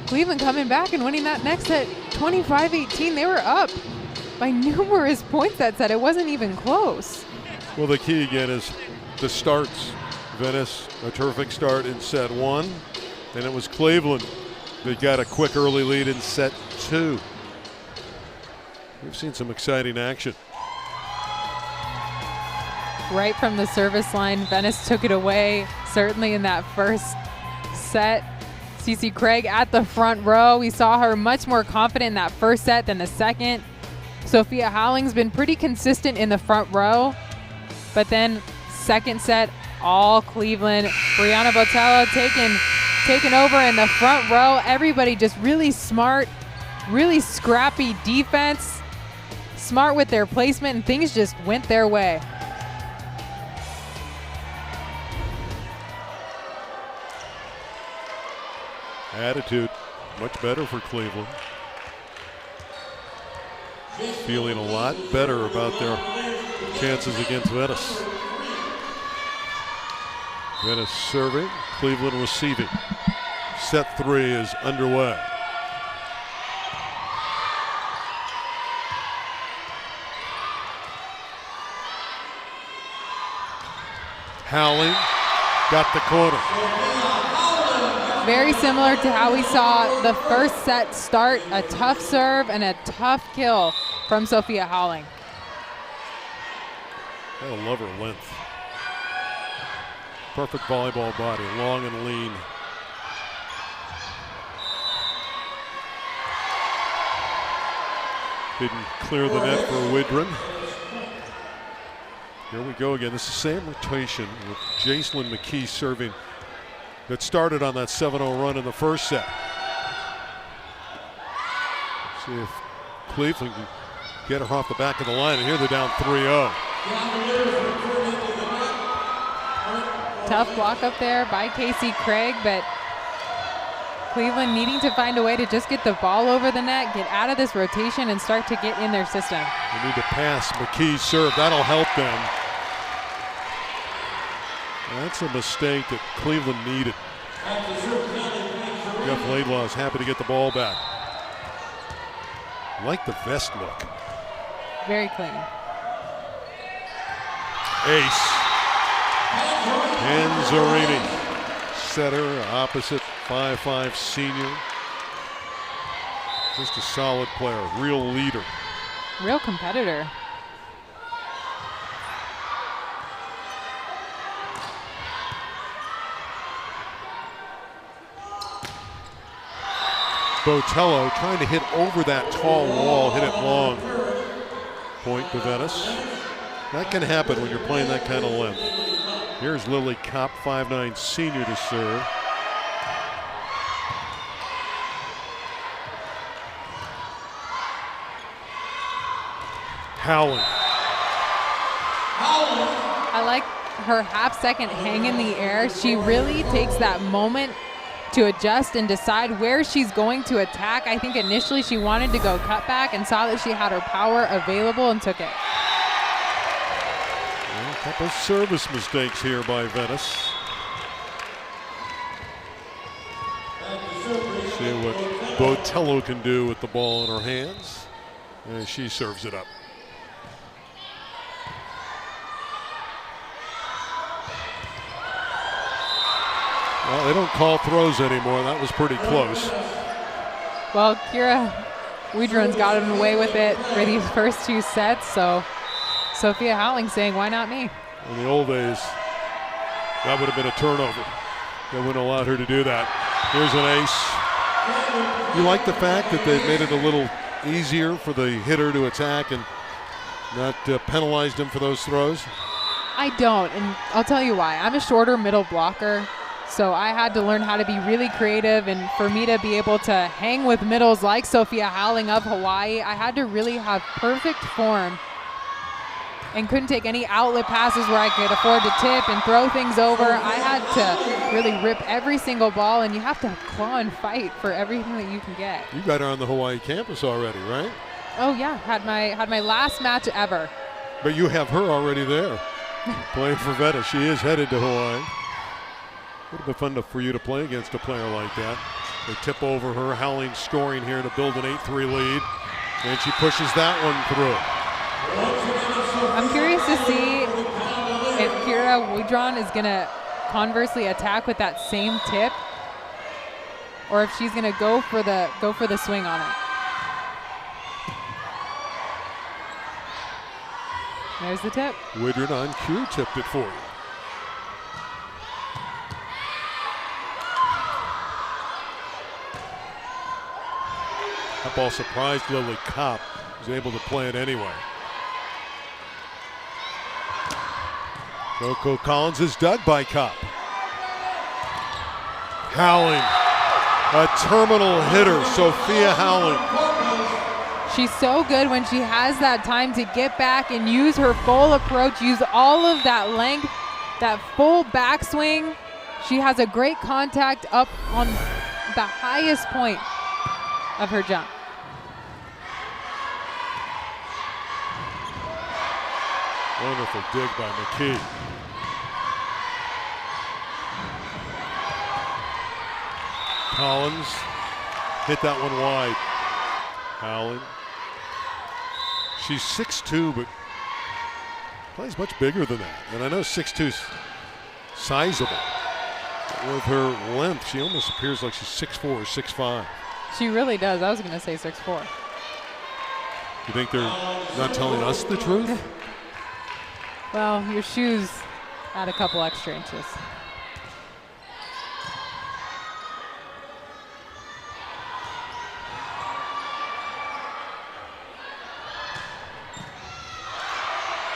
Cleveland coming back and winning that next set, 25-18. They were up by numerous points that set. It wasn't even close. Well, the key again is the starts. Venice, a terrific start in set 1. And it was Cleveland that got a quick early lead in set 2. We've seen some exciting action. Right from the service line, Venice took it away, certainly in that first set. Cece Craig at the front row. We saw her much more confident in that first set than the second. Sophia Howling's been pretty consistent in the front row. But then second set, all Cleveland. Brianna Botello taking over in the front row. Everybody just really smart, really scrappy defense. Smart with their placement, and things just went their way. Attitude much better for Cleveland. Feeling a lot better about their chances against Venice. Venice serving, Cleveland receiving. Set 3 is underway. Howling got the corner. Very similar to how we saw the first set start, a tough serve and a tough kill from Sophia Howling. I love her length. Perfect volleyball body, long and lean. Didn't clear the net for Widren. Here we go again. This is the same rotation with Jacelyn McKee serving that started on that 7-0 run in the first set. See if Cleveland can get her off the back of the line, and here they're down 3-0. Tough block up there by Casey Craig, but Cleveland needing to find a way to just get the ball over the net, get out of this rotation, and start to get in their system. They need to pass McKee's serve. That'll help them. That's a mistake that Cleveland needed. Jeff Laidlaw is happy to get the ball back. Like the vest look. Very clean. Ace. Panzarini, setter, opposite 5'5" senior. Just a solid player, real leader. Real competitor. Botello trying to hit over that tall wall, hit it long. Point to Venice. That can happen when you're playing that kind of length. Here's Lily Kopp, 5'9" senior to serve. Howling. I like her half-second hang in the air. She really takes that moment to adjust and decide where she's going to attack. I think initially she wanted to go cutback and saw that she had her power available and took it. A couple service mistakes here by Venice. See what Botello can do with the ball in her hands. And she serves it up. Well, they don't call throws anymore. That was pretty close. Well, Kira Weidron's gotten away with it for these first 2 sets, so Sophia Howling saying, why not me? In the old days, that would have been a turnover. They wouldn't have allowed her to do that. Here's an ace. You like the fact that they've made it a little easier for the hitter to attack and not penalized him for those throws? I don't, and I'll tell you why. I'm a shorter middle blocker, so I had to learn how to be really creative, and for me to be able to hang with middles like Sophia Howling of Hawaii, I had to really have perfect form and couldn't take any outlet passes where I could afford to tip and throw things over. I had to really rip every single ball, and you have to claw and fight for everything that you can get. You got her on the Hawaii campus already, right? Oh yeah, had my last match ever. But you have her already there, playing for Venice. She is headed to Hawaii. Would have been fun for you to play against a player like that. They tip over her. Howling scoring here to build an 8-3 lead. And she pushes that one through. I'm curious to see if Kira Weidron is going to conversely attack with that same tip, or if she's going to go for the swing on it. There's the tip. Weidron on cue tipped it for you. That ball surprised Lily Kopp. Was able to play it anyway. Coco Collins is dug by Kopp. Howling. A terminal hitter, Sophia Howling. She's so good when she has that time to get back and use her full approach, use all of that length, that full backswing. She has a great contact up on the highest point of her jump. Wonderful dig by McKee. Collins hit that one wide. Howling. She's 6'2", but plays much bigger than that. And I know 6'2"'s sizable. But with her length, she almost appears like she's 6'4" or 6'5". She really does. I was going to say 6'4". You think they're not telling us the truth? Well, your shoes add a couple extra inches.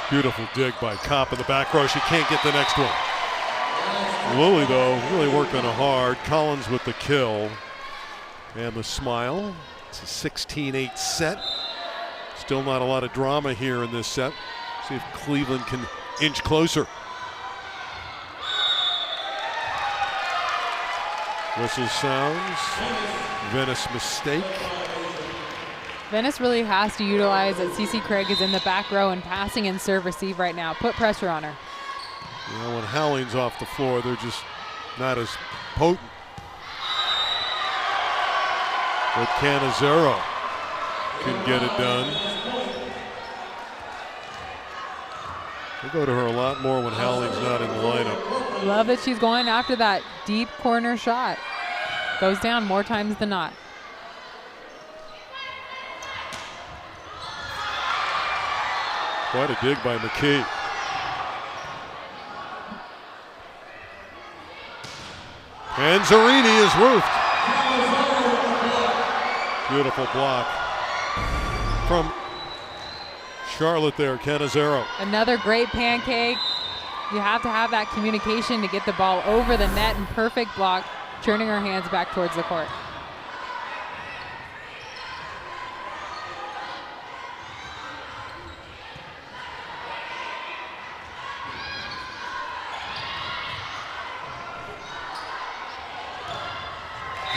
Beautiful dig by Kopp in the back row. She can't get the next one. Lily, though, really working hard. Collins with the kill. And the smile. It's a 16-8 set. Still not a lot of drama here in this set. See if Cleveland can inch closer. Whistle sounds. Venice mistake. Venice really has to utilize that CC Craig is in the back row and passing and serve receive right now. Put pressure on her. You know, when Howling's off the floor, they're just not as potent. But Cannizzaro can get it done. They go to her a lot more when Howling's not in the lineup. Love that she's going after that deep corner shot. Goes down more times than not. Quite a dig by McKee. Panzerini is roofed. Beautiful block from Charlotte there, Cannizzaro. Another great pancake. You have to have that communication to get the ball over the net and perfect block, turning her hands back towards the court.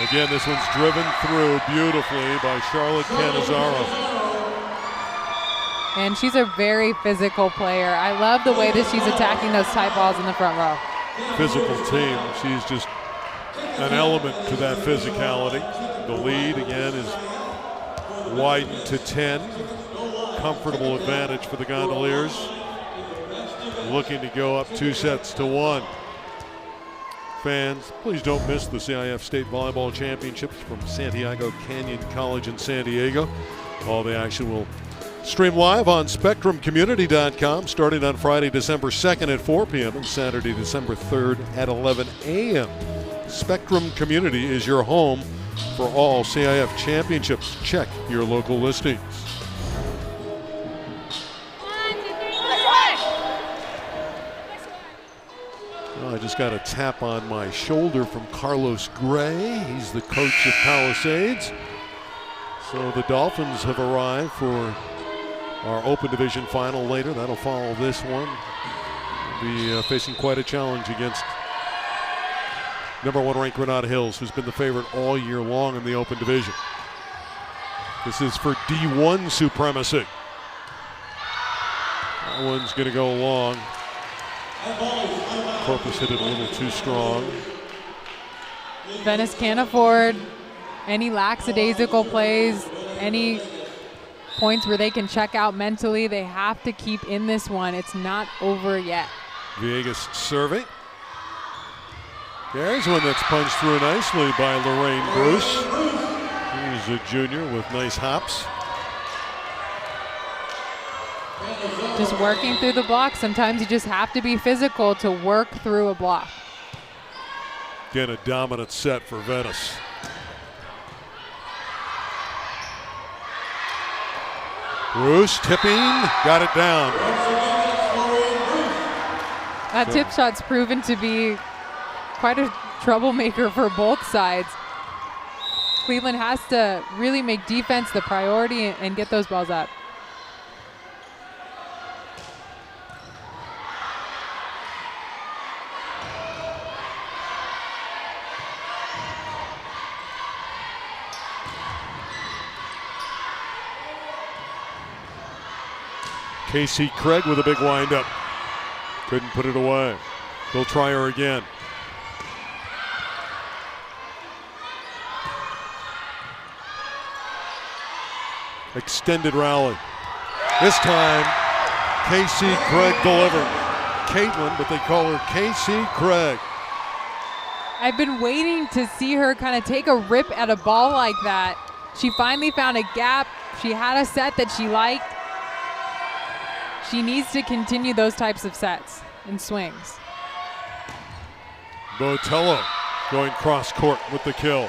Again, this one's driven through beautifully by Charlotte Cannizzaro. And she's a very physical player. I love the way that she's attacking those tight balls in the front row. Physical team. She's just an element to that physicality. The lead, again, is widened to 10. Comfortable advantage for the Gondoliers. Looking to go up 2-1. Fans, please don't miss the CIF State Volleyball Championships from Santiago Canyon College in San Diego. All the action will stream live on SpectrumCommunity.com starting on Friday, December 2nd at 4 p.m. and Saturday, December 3rd at 11 a.m. Spectrum Community is your home for all CIF championships. Check your local listings. Well, I just got a tap on my shoulder from Carlos Gray. He's the coach of Palisades. So the Dolphins have arrived for our Open Division final later. That'll follow this one. We'll be facing quite a challenge against #1 ranked Granada Hills, who's been the favorite all year long in the Open Division. This is for D1 supremacy. That one's going to go long. Corpus hit it a little too strong. Venice can't afford any lackadaisical plays, any points where they can check out mentally. They have to keep in this one. It's not over yet. Villegas serving. There's one that's punched through nicely by Lorraine Bruce. He's a junior with nice hops. Just working through the block. Sometimes you just have to be physical to work through a block. Again, a dominant set for Venice. Bruce tipping, got it down. That tip shot's proven to be quite a troublemaker for both sides. Cleveland has to really make defense the priority and get those balls up. Casey Craig with a big windup. Couldn't put it away. He'll try her again. Extended rally. This time, Casey Craig delivered. Caitlin, but they call her Casey Craig. I've been waiting to see her kind of take a rip at a ball like that. She finally found a gap. She had a set that she liked. She needs to continue those types of sets and swings. Botello going cross court with the kill.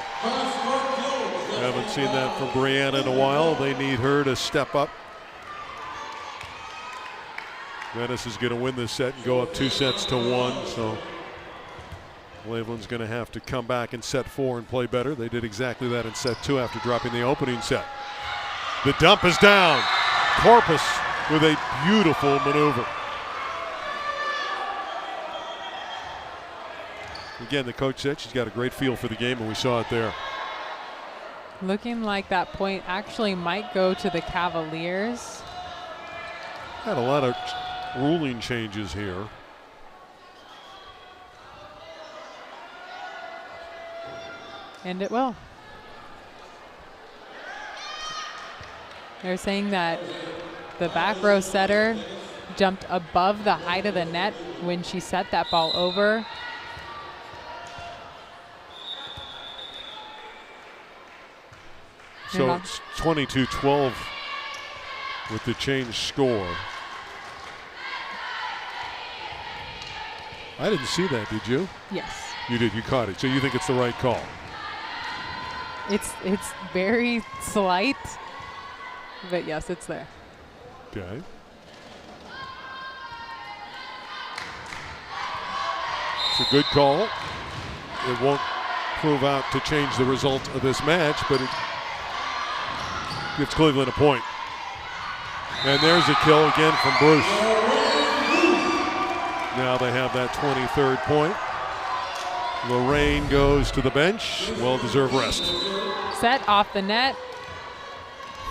Haven't seen that from Brianna in a while. They need her to step up. Venice is going to win this set and go up 2-1. So Cleveland's going to have to come back in set 4 and play better. They did exactly that in set 2 after dropping the opening set. The dump is down. Corpus with a beautiful maneuver. Again, the coach said she's got a great feel for the game, and we saw it there. Looking like that point actually might go to the Cavaliers. Had a lot of ruling changes here. And it will. They're saying that the back row setter jumped above the height of the net when she set that ball over. So it's 22-12 with the change score. I didn't see that, did you? Yes. You did, you caught it. So you think it's the right call? It's very slight, but yes, it's there. Okay. It's a good call. It won't prove out to change the result of this match, but it gives Cleveland a point. And there's a kill again from Bruce. Now they have that 23rd point. Lorraine goes to the bench. Well-deserved rest. Set off the net.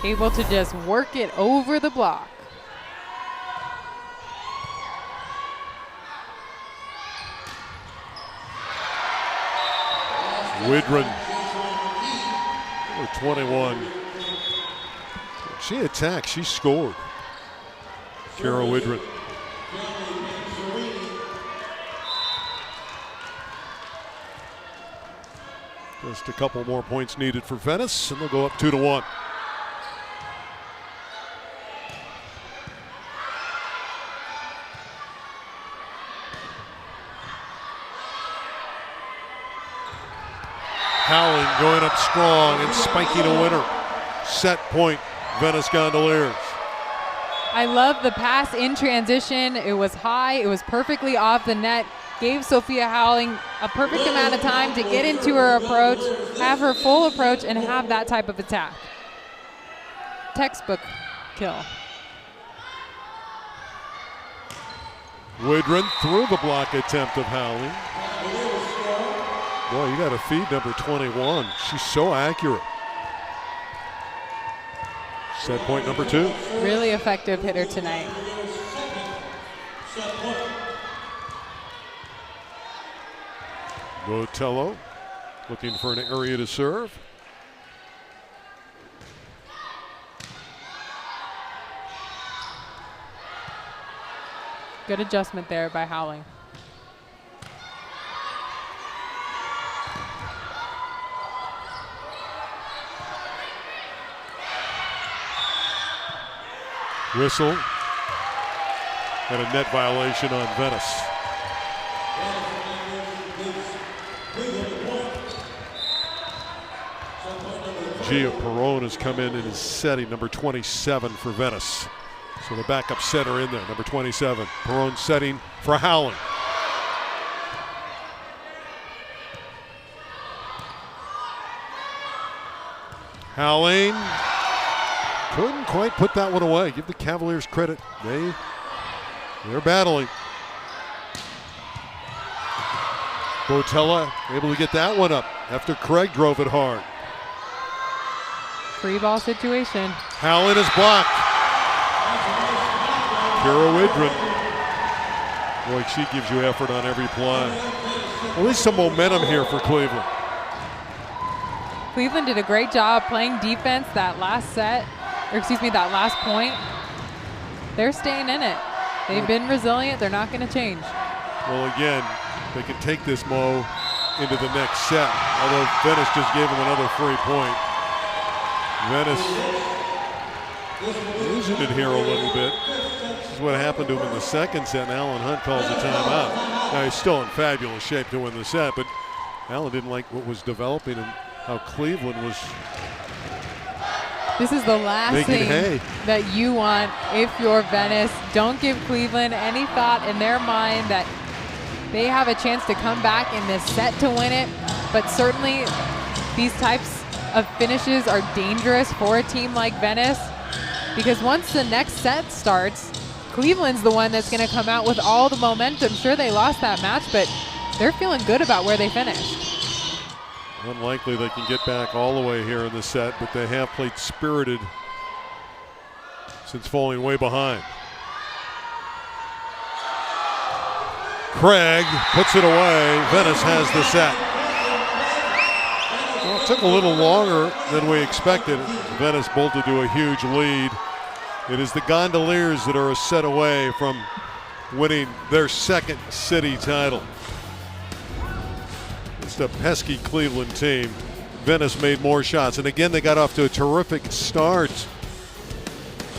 Able to just work it over the block. Widron, number 21. She attacked, she scored. Kara Widron. Just a couple more points needed for Venice, and they'll go up 2-1. Howling going up strong and spiking a winner. Set point, Venice Gondoliers. I love the pass in transition. It was high, it was perfectly off the net. Gave Sophia Howling a perfect amount of time to get into her approach, have her full approach, and have that type of attack. Textbook kill. Widron through the block attempt of Howling. Boy, you got to feed number 21. She's so accurate. Set point number 2. Really effective hitter tonight. Botello looking for an area to serve. Good adjustment there by Howling. Whistle and a net violation on Venice. Gia Perron has come in and is setting number 27 for Venice. So the backup setter in there, number 27. Perron setting for Howling. Howling couldn't quite put that one away. Give the Cavaliers credit. They're battling. Botella able to get that one up after Craig drove it hard. Free ball situation. Howling is blocked. Kara Widron. Boy, she gives you effort on every play. At least some momentum here for Cleveland. Cleveland did a great job playing defense that last set, or excuse me, that last point. They're staying in it. They've been resilient. They're not going to change. Well, again, they can take this, Mo, into the next set. Although Venice just gave them another free point. Venice losing it here a little bit. This is what happened to him in the second set, and Alan Hunt calls a timeout. Now, he's still in fabulous shape to win the set, but Alan didn't like what was developing and how Cleveland was. This is the last thing that you want if you're Venice. Don't give Cleveland any thought in their mind that they have a chance to come back in this set to win it. But certainly these types of finishes are dangerous for a team like Venice, because once the next set starts, Cleveland's the one that's going to come out with all the momentum. Sure, they lost that match, but they're feeling good about where they finished. Unlikely they can get back all the way here in the set, but they have played spirited since falling way behind. Craig puts it away. Venice has the set. Well, it took a little longer than we expected. Venice bolted to a huge lead. It is the Gondoliers that are a set away from winning their second city title. It's a pesky Cleveland team. Venice made more shots, and again they got off to a terrific start.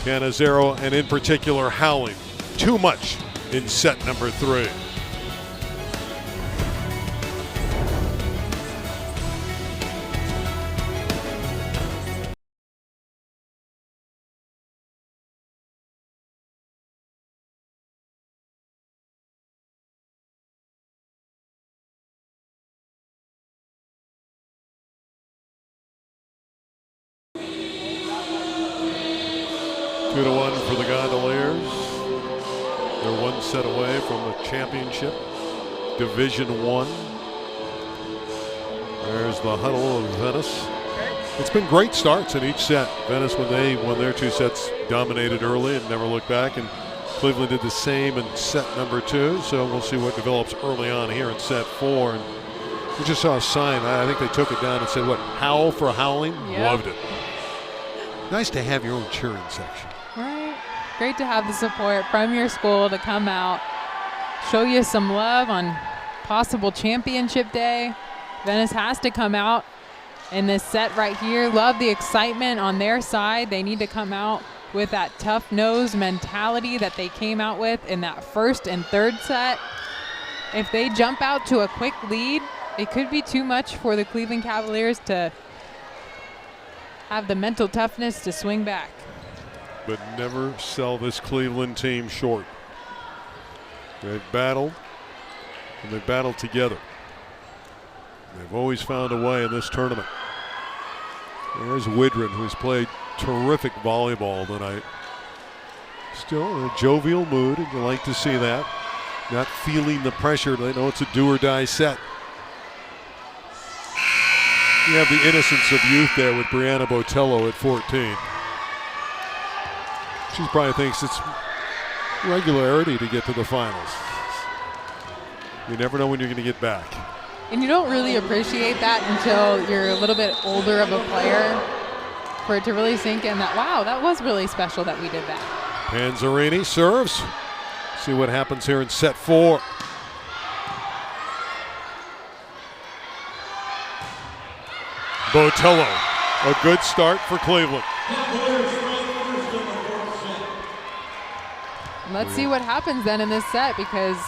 Cannizzaro, and in particular Howling, too much in set number 3. 2-1 for the Gondoliers. They're one set away from the championship, Division I. There's the huddle of Venice. It's been great starts in each set. Venice, when they won their 2 sets, dominated early and never looked back. And Cleveland did the same in set number 2. So we'll see what develops early on here in set 4. And we just saw a sign. I think they took it down and said, what, howl for howling? Yep. Loved it. Nice to have your own cheering section. Right. Great to have the support from your school to come out, show you some love on possible championship day. Venice has to come out in this set right here. Love the excitement on their side. They need to come out with that tough-nosed mentality that they came out with in that first and third set. If they jump out to a quick lead, it could be too much for the Cleveland Cavaliers to have the mental toughness to swing back. But never sell this Cleveland team short. They've battled, and they've battled together. They've always found a way in this tournament. There's Widren, who's played terrific volleyball tonight. Still in a jovial mood, and you like to see that. Not feeling the pressure. They know it's a do-or-die set. You have the innocence of youth there with Brianna Botello at 14. She probably thinks it's regularity to get to the finals. You never know when you're going to get back. And you don't really appreciate that until you're a little bit older of a player for it to really sink in that, wow, that was really special that we did that. Panzerini serves. See what happens here in set 4. Botello, a good start for Cleveland. Let's see what happens then in this set, because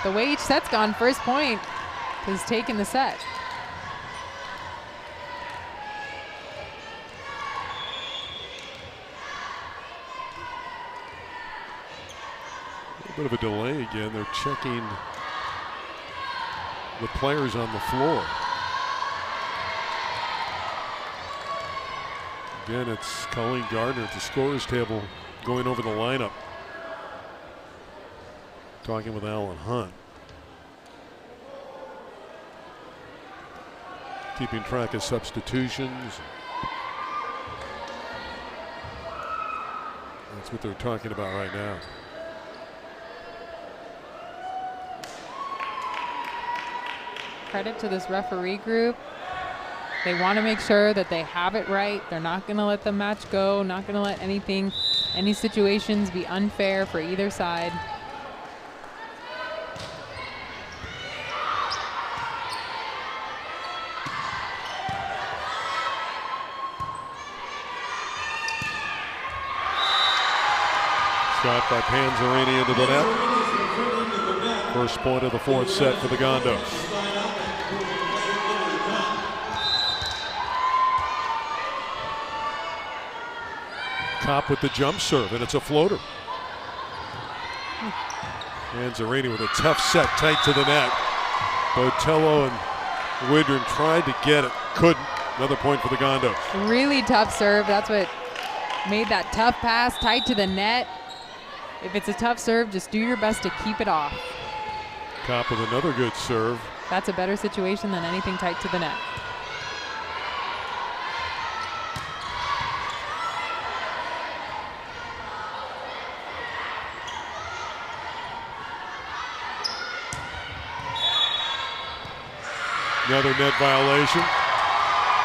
the way each set's gone, first point has taken the set. A bit of a delay again. They're checking the players on the floor. Again, it's Colleen Gardner at the scorer's table going over the lineup, talking with Alan Hunt, keeping track of substitutions. That's what they're talking about right now. Credit to this referee group. They want to make sure that they have it right. They're not going to let the match go, not going to let any situations be unfair for either side. Shot by Panzerini into the net. First point of the 4th set for the Gondos. Kopp with the jump serve, and it's a floater. Panzerini with a tough set, tight to the net. Botello and Widren tried to get it, couldn't. Another point for the Gondos. Really tough serve. That's what made that tough pass, tight to the net. If it's a tough serve, just do your best to keep it off. Kopp with another good serve. That's a better situation than anything tight to the net. Another net violation.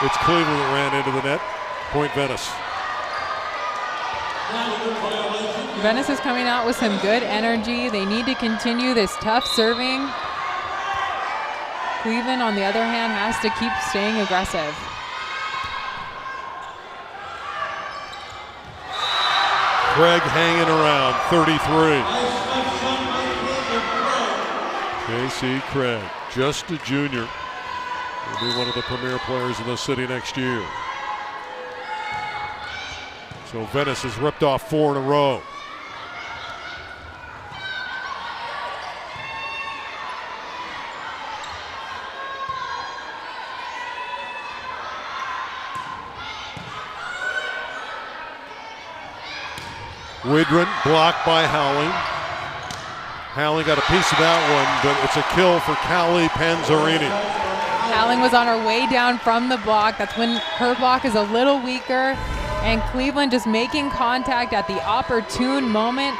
It's Cleveland that ran into the net. Point Venice. Venice is coming out with some good energy. They need to continue this tough serving. Cleveland, on the other hand, has to keep staying aggressive. Craig hanging around, 33. K.C. Craig, just a junior. Will be one of the premier players in the city next year. So Venice has ripped off 4 in a row. Widren blocked by Howling. Howling got a piece of that one, but it's a kill for Callie Panzarini. Howling was on her way down from the block. That's when her block is a little weaker. And Cleveland just making contact at the opportune moment,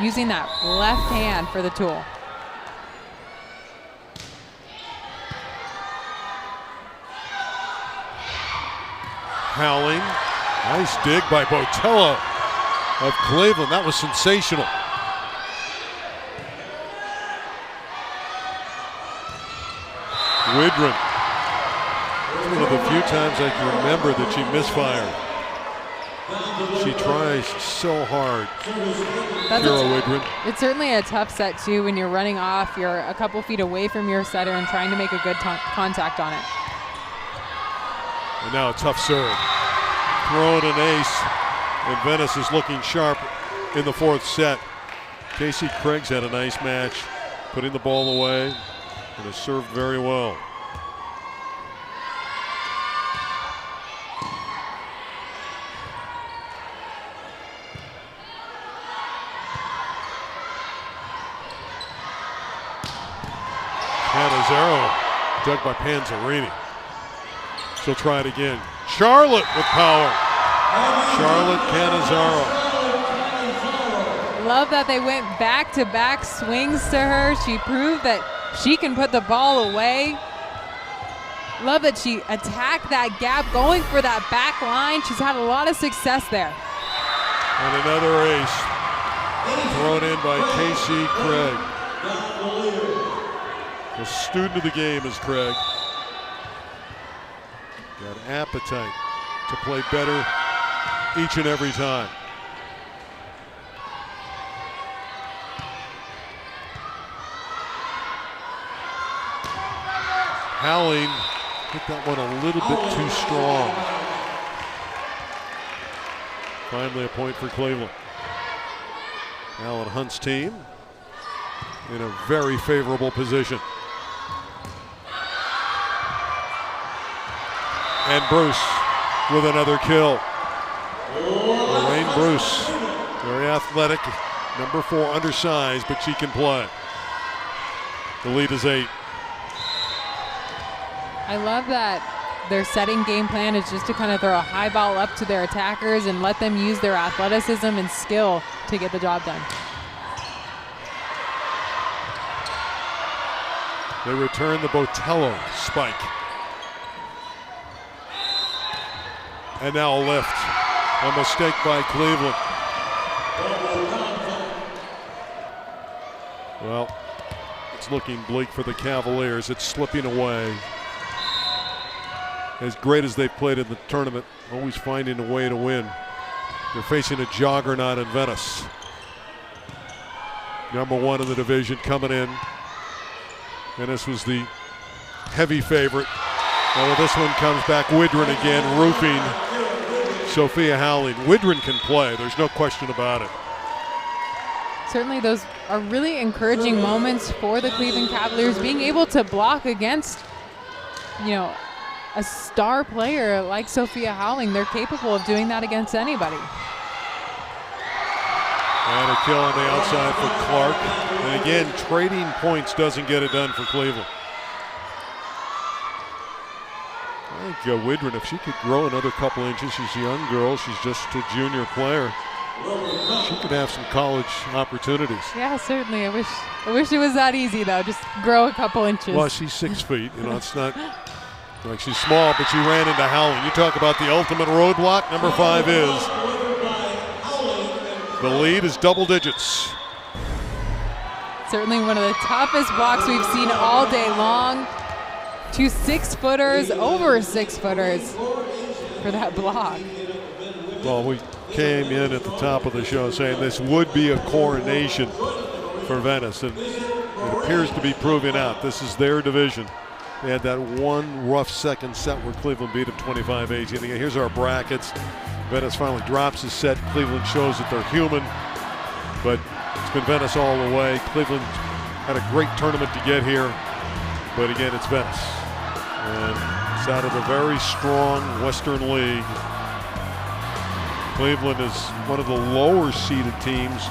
using that left hand for the tool. Howling, nice dig by Botello of Cleveland. That was sensational. Widren. It's one of the few times I can remember that she misfired. She tries so hard. Kira Widren. It's certainly a tough set too when you're running off. You're a couple feet away from your setter and trying to make a good contact on it. And now a tough serve. Throwing an ace. And Venice is looking sharp in the fourth set. Casey Craig's had a nice match, putting the ball away and has served very well. Cannizaro dug by Panzarini. She'll try it again. Charlotte with power. Charlotte Cannizaro. Love that they went back-to-back swings to her. She proved that she can put the ball away. Love that she attacked that gap, going for that back line. She's had a lot of success there. And another ace thrown in by Casey Craig. The student of the game is Craig. Got appetite to play better each and every time. Howling hit that one a little bit too strong. Finally a point for Cleveland. Alan Hunt's team in a very favorable position. And Bruce with another kill. Lorraine Bruce, very athletic, number 4, undersized, but she can play. The lead is 8. I love that their setting game plan is just to kind of throw a high ball up to their attackers and let them use their athleticism and skill to get the job done. They return the Botello spike. And now a lift. A mistake by Cleveland. Well, it's looking bleak for the Cavaliers. It's slipping away. As great as they've played in the tournament, always finding a way to win. They're facing a juggernaut in Venice. Number 1 in the division coming in. Venice was the heavy favorite. Well, this one comes back. Widren again, roofing Sophia Howling. Widren can play. There's no question about it. Certainly those are really encouraging moments for the Cleveland Cavaliers, being able to block against, a star player like Sophia Howling. They're capable of doing that against anybody. And a kill on the outside for Clark. And again, trading points doesn't get it done for Cleveland. I think Widren, if she could grow another couple inches, she's a young girl, she's just a junior player. She could have some college opportunities. Yeah, certainly. I wish it was that easy though. Just grow a couple inches. Well, she's 6 feet. It's not like she's small, but she ran into Howling. You talk about the ultimate roadblock. Number 5 is. The lead is double digits. Certainly one of the toughest blocks we've seen all day long. 2 6-footers, over 6-footers for that block. Well, we came in at the top of the show saying this would be a coronation for Venice, and it appears to be proving out. This is their division. They had that one rough second set where Cleveland beat them 25-18. Again, here's our brackets. Venice finally drops a set. Cleveland shows that they're human, but it's been Venice all the way. Cleveland had a great tournament to get here, but again, it's Venice. And it's out of the very strong Western League. Cleveland is one of the lower seeded teams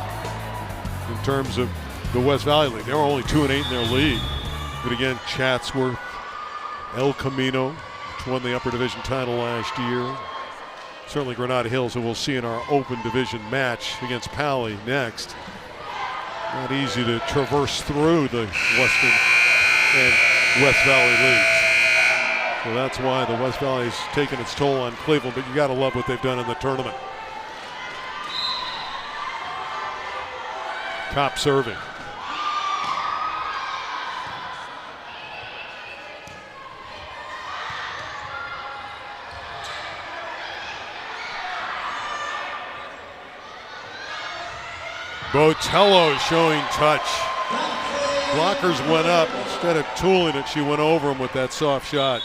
in terms of the West Valley League. They were only 2-8 in their league. But again, Chatsworth, El Camino, which won the upper division title last year. Certainly Granada Hills, who we'll see in our open division match against Pally next. Not easy to traverse through the Western and West Valley leagues. So that's why the West Valley's taken its toll on Cleveland, but you gotta love what they've done in the tournament. Top serving. Botello showing touch. Blockers went up. Instead of tooling it, she went over him with that soft shot.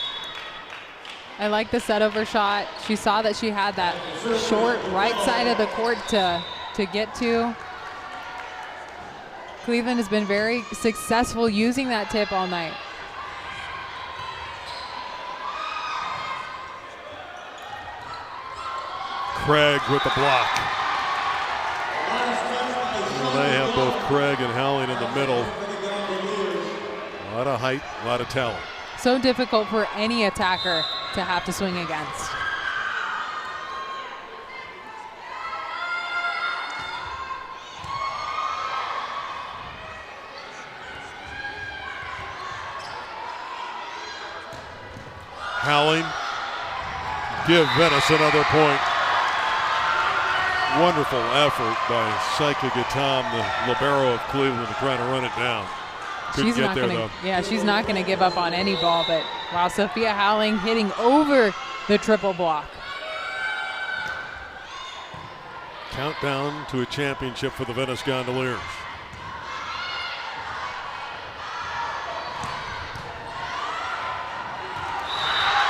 I like the set over shot. She saw that she had that short right side of the court to get to. Cleveland has been very successful using that tip all night. Craig with the block. Well, they have both Craig and Howling in the middle. A lot of height, a lot of talent. So difficult for any attacker to have to swing against. Howling, give Venice another point. Wonderful effort by Psycha Gatam, the libero of Cleveland, to try to run it down. Couldn't get there, though. Yeah, she's not going to give up on any ball, but wow, Sophia Howling hitting over the triple block. Countdown to a championship for the Venice Gondoliers.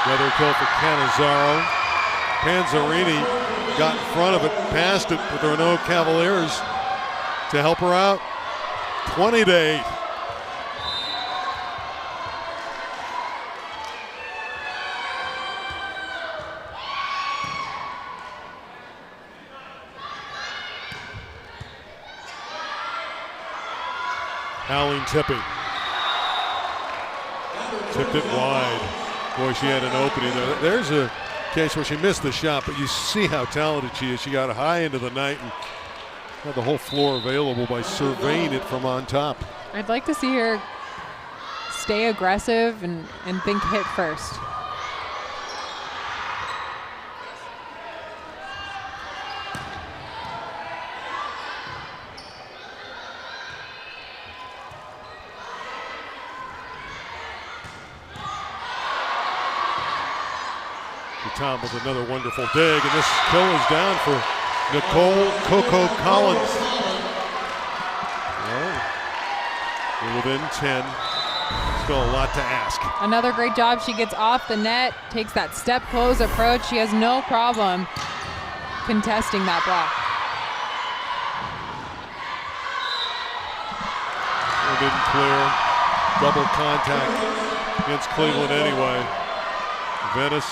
Weather kill for Cannizzaro. Panzarini got in front of it, passed it, but there were no Cavaliers to help her out. 20-8. Howling tipping. Tipped it wide. Boy, she had an opening there. There's a case where she missed the shot, but you see how talented she is. She got high into the night and had the whole floor available by surveying it from on top. I'd like to see her stay aggressive and think hit first. Tom with another wonderful dig, and this kill is down for Nicole Coco Collins. Well, we're within 10. Still a lot to ask. Another great job. She gets off the net, takes that step close approach. She has no problem contesting that block. It didn't clear. Double contact against Cleveland anyway. Venice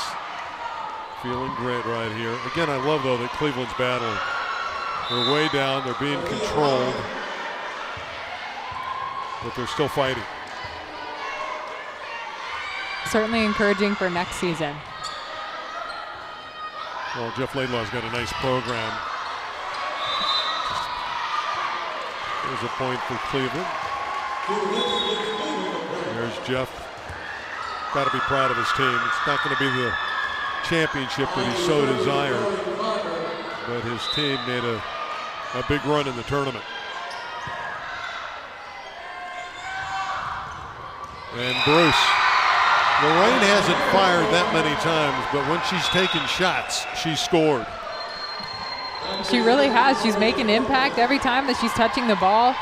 feeling great right here. Again, I love, though, that Cleveland's battling. They're way down. They're being controlled. But they're still fighting. Certainly encouraging for next season. Well, Jeff Laidlaw's got a nice program. There's a point for Cleveland. There's Jeff. Got to be proud of his team. It's not going to be the championship that he so desired, but his team made a big run in the tournament. And Bruce, Lorraine hasn't fired that many times, but when she's taken shots, she's scored. She really has. She's making impact every time that she's touching the ball.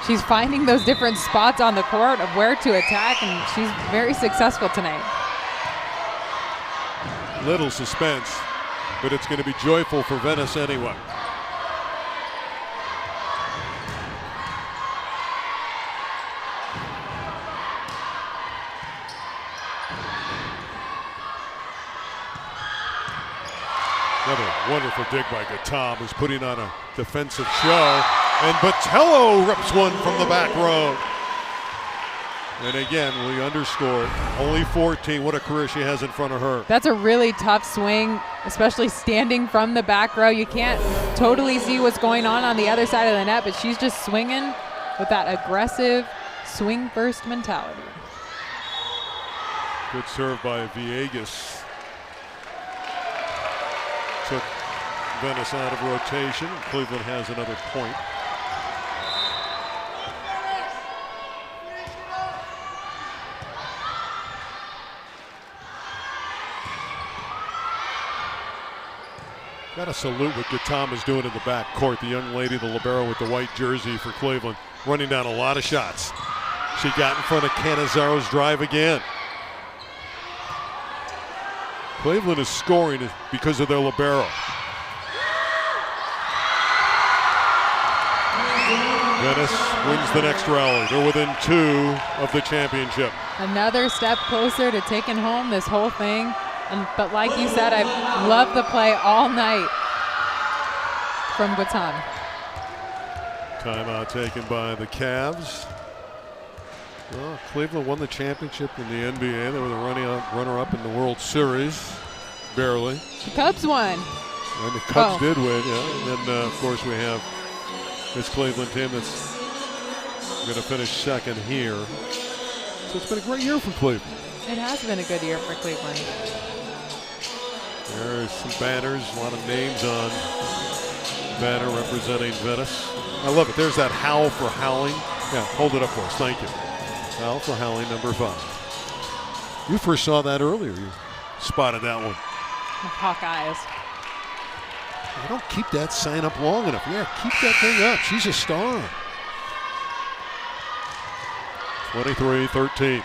She's finding those different spots on the court of where to attack, and she's very successful tonight. Little suspense, but it's going to be joyful for Venice anyway. Another wonderful dig by Gatam, who's putting on a defensive show. And Botello rips one from the back row. And again, we underscore it. Only 14. What a career she has in front of her. That's a really tough swing, especially standing from the back row. You can't totally see what's going on the other side of the net, but she's just swinging with that aggressive swing-first mentality. Good serve by Villegas. Took Venice out of rotation. Cleveland has another point. Got to salute what Gatam is doing in the back court. The young lady, the libero with the white jersey for Cleveland, running down a lot of shots. She got in front of Cannizzaro's drive again. Cleveland is scoring because of their libero. Venice wins the next rally. They're within 2 of the championship. Another step closer to taking home this whole thing. But like you said, I've loved the play all night from Gatam. Timeout taken by the Cavs. Well, Cleveland won the championship in the NBA. They were the runner-up in the World Series, barely. The Cubs won. And the Cubs did win, yeah. And then, of course, we have this Cleveland team that's going to finish second here. So it's been a great year for Cleveland. It has been a good year for Cleveland. There's some banners, a lot of names on banner representing Venice. I love it. There's that howl for howling. Yeah, hold it up for us. Thank you. Howl for howling, number 5. You first saw that earlier. You spotted that one. Hawkeyes. I don't keep that sign up long enough. Yeah, keep that thing up. She's a star. 23-13.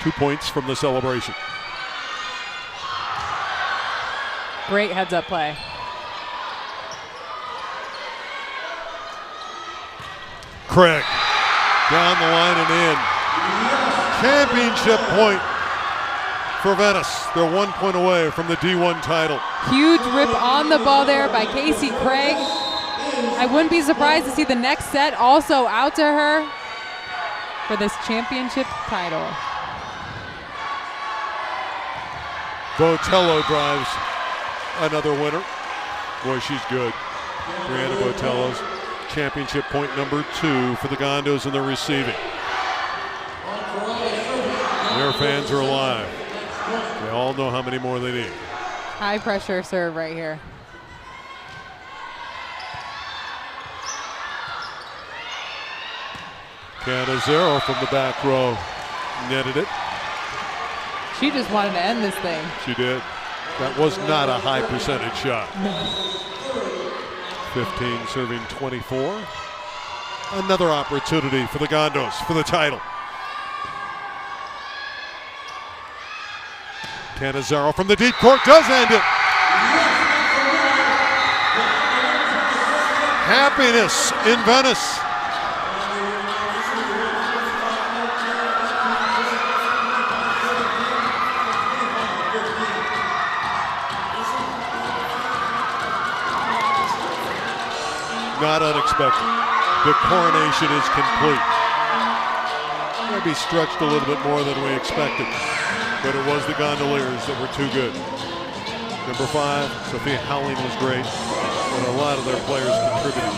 2 points from the celebration. Great heads-up play. Craig down the line and in. Championship point for Venice. They're 1 point away from the D1 title. Huge rip on the ball there by Casey Craig. I wouldn't be surprised to see the next set also out to her for this championship title. Botello drives another winner. Boy, she's good. Brianna Botello's championship point number 2 for the Gondos in the receiving. Their fans are alive. They all know how many more they need. High pressure serve right here. Cannizaro from the back row netted it. She just wanted to end this thing. She did. That was not a high percentage shot. 15 serving 24. Another opportunity for the Gondos for the title. Cannizaro from the deep court does end it. Happiness in Venice. Not unexpected. The coronation is complete. Maybe stretched a little bit more than we expected, but it was the Gondoliers that were too good. Number 5, Sophia Howling was great, and a lot of their players contributed.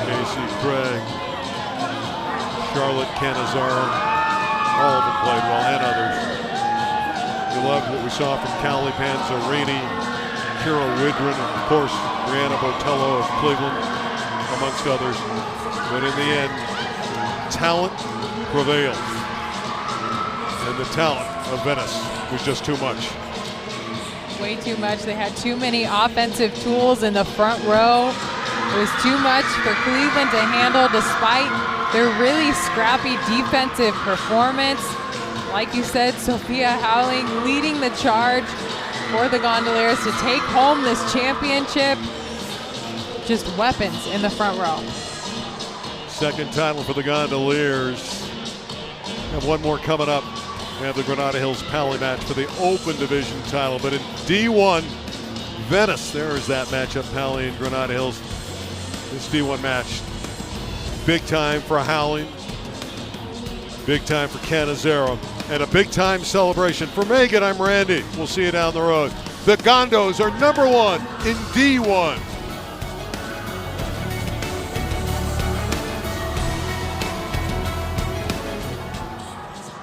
Casey Craig, Charlotte Cannizaro, all of them played well, and others. We loved what we saw from Callie Panzarini, Kira Widrin, and of course, Brianna Botello of Cleveland, amongst others. But in the end, talent prevailed. And the talent of Venice was just too much. Way too much. They had too many offensive tools in the front row. It was too much for Cleveland to handle despite their really scrappy defensive performance. Like you said, Sophia Howling leading the charge for the Gondoliers to take home this championship. Just weapons in the front row. Second title for the Gondoliers. Have one more coming up We have the Granada Hills Pally match for the Open Division title. But in D1, Venice, there is that matchup, Pally and Granada Hills. This D1 match, big time for Howling, big time for Canizero, and a big time celebration for Megan. I'm Randy. We'll see you down the road. The Gondos are #1 in D1.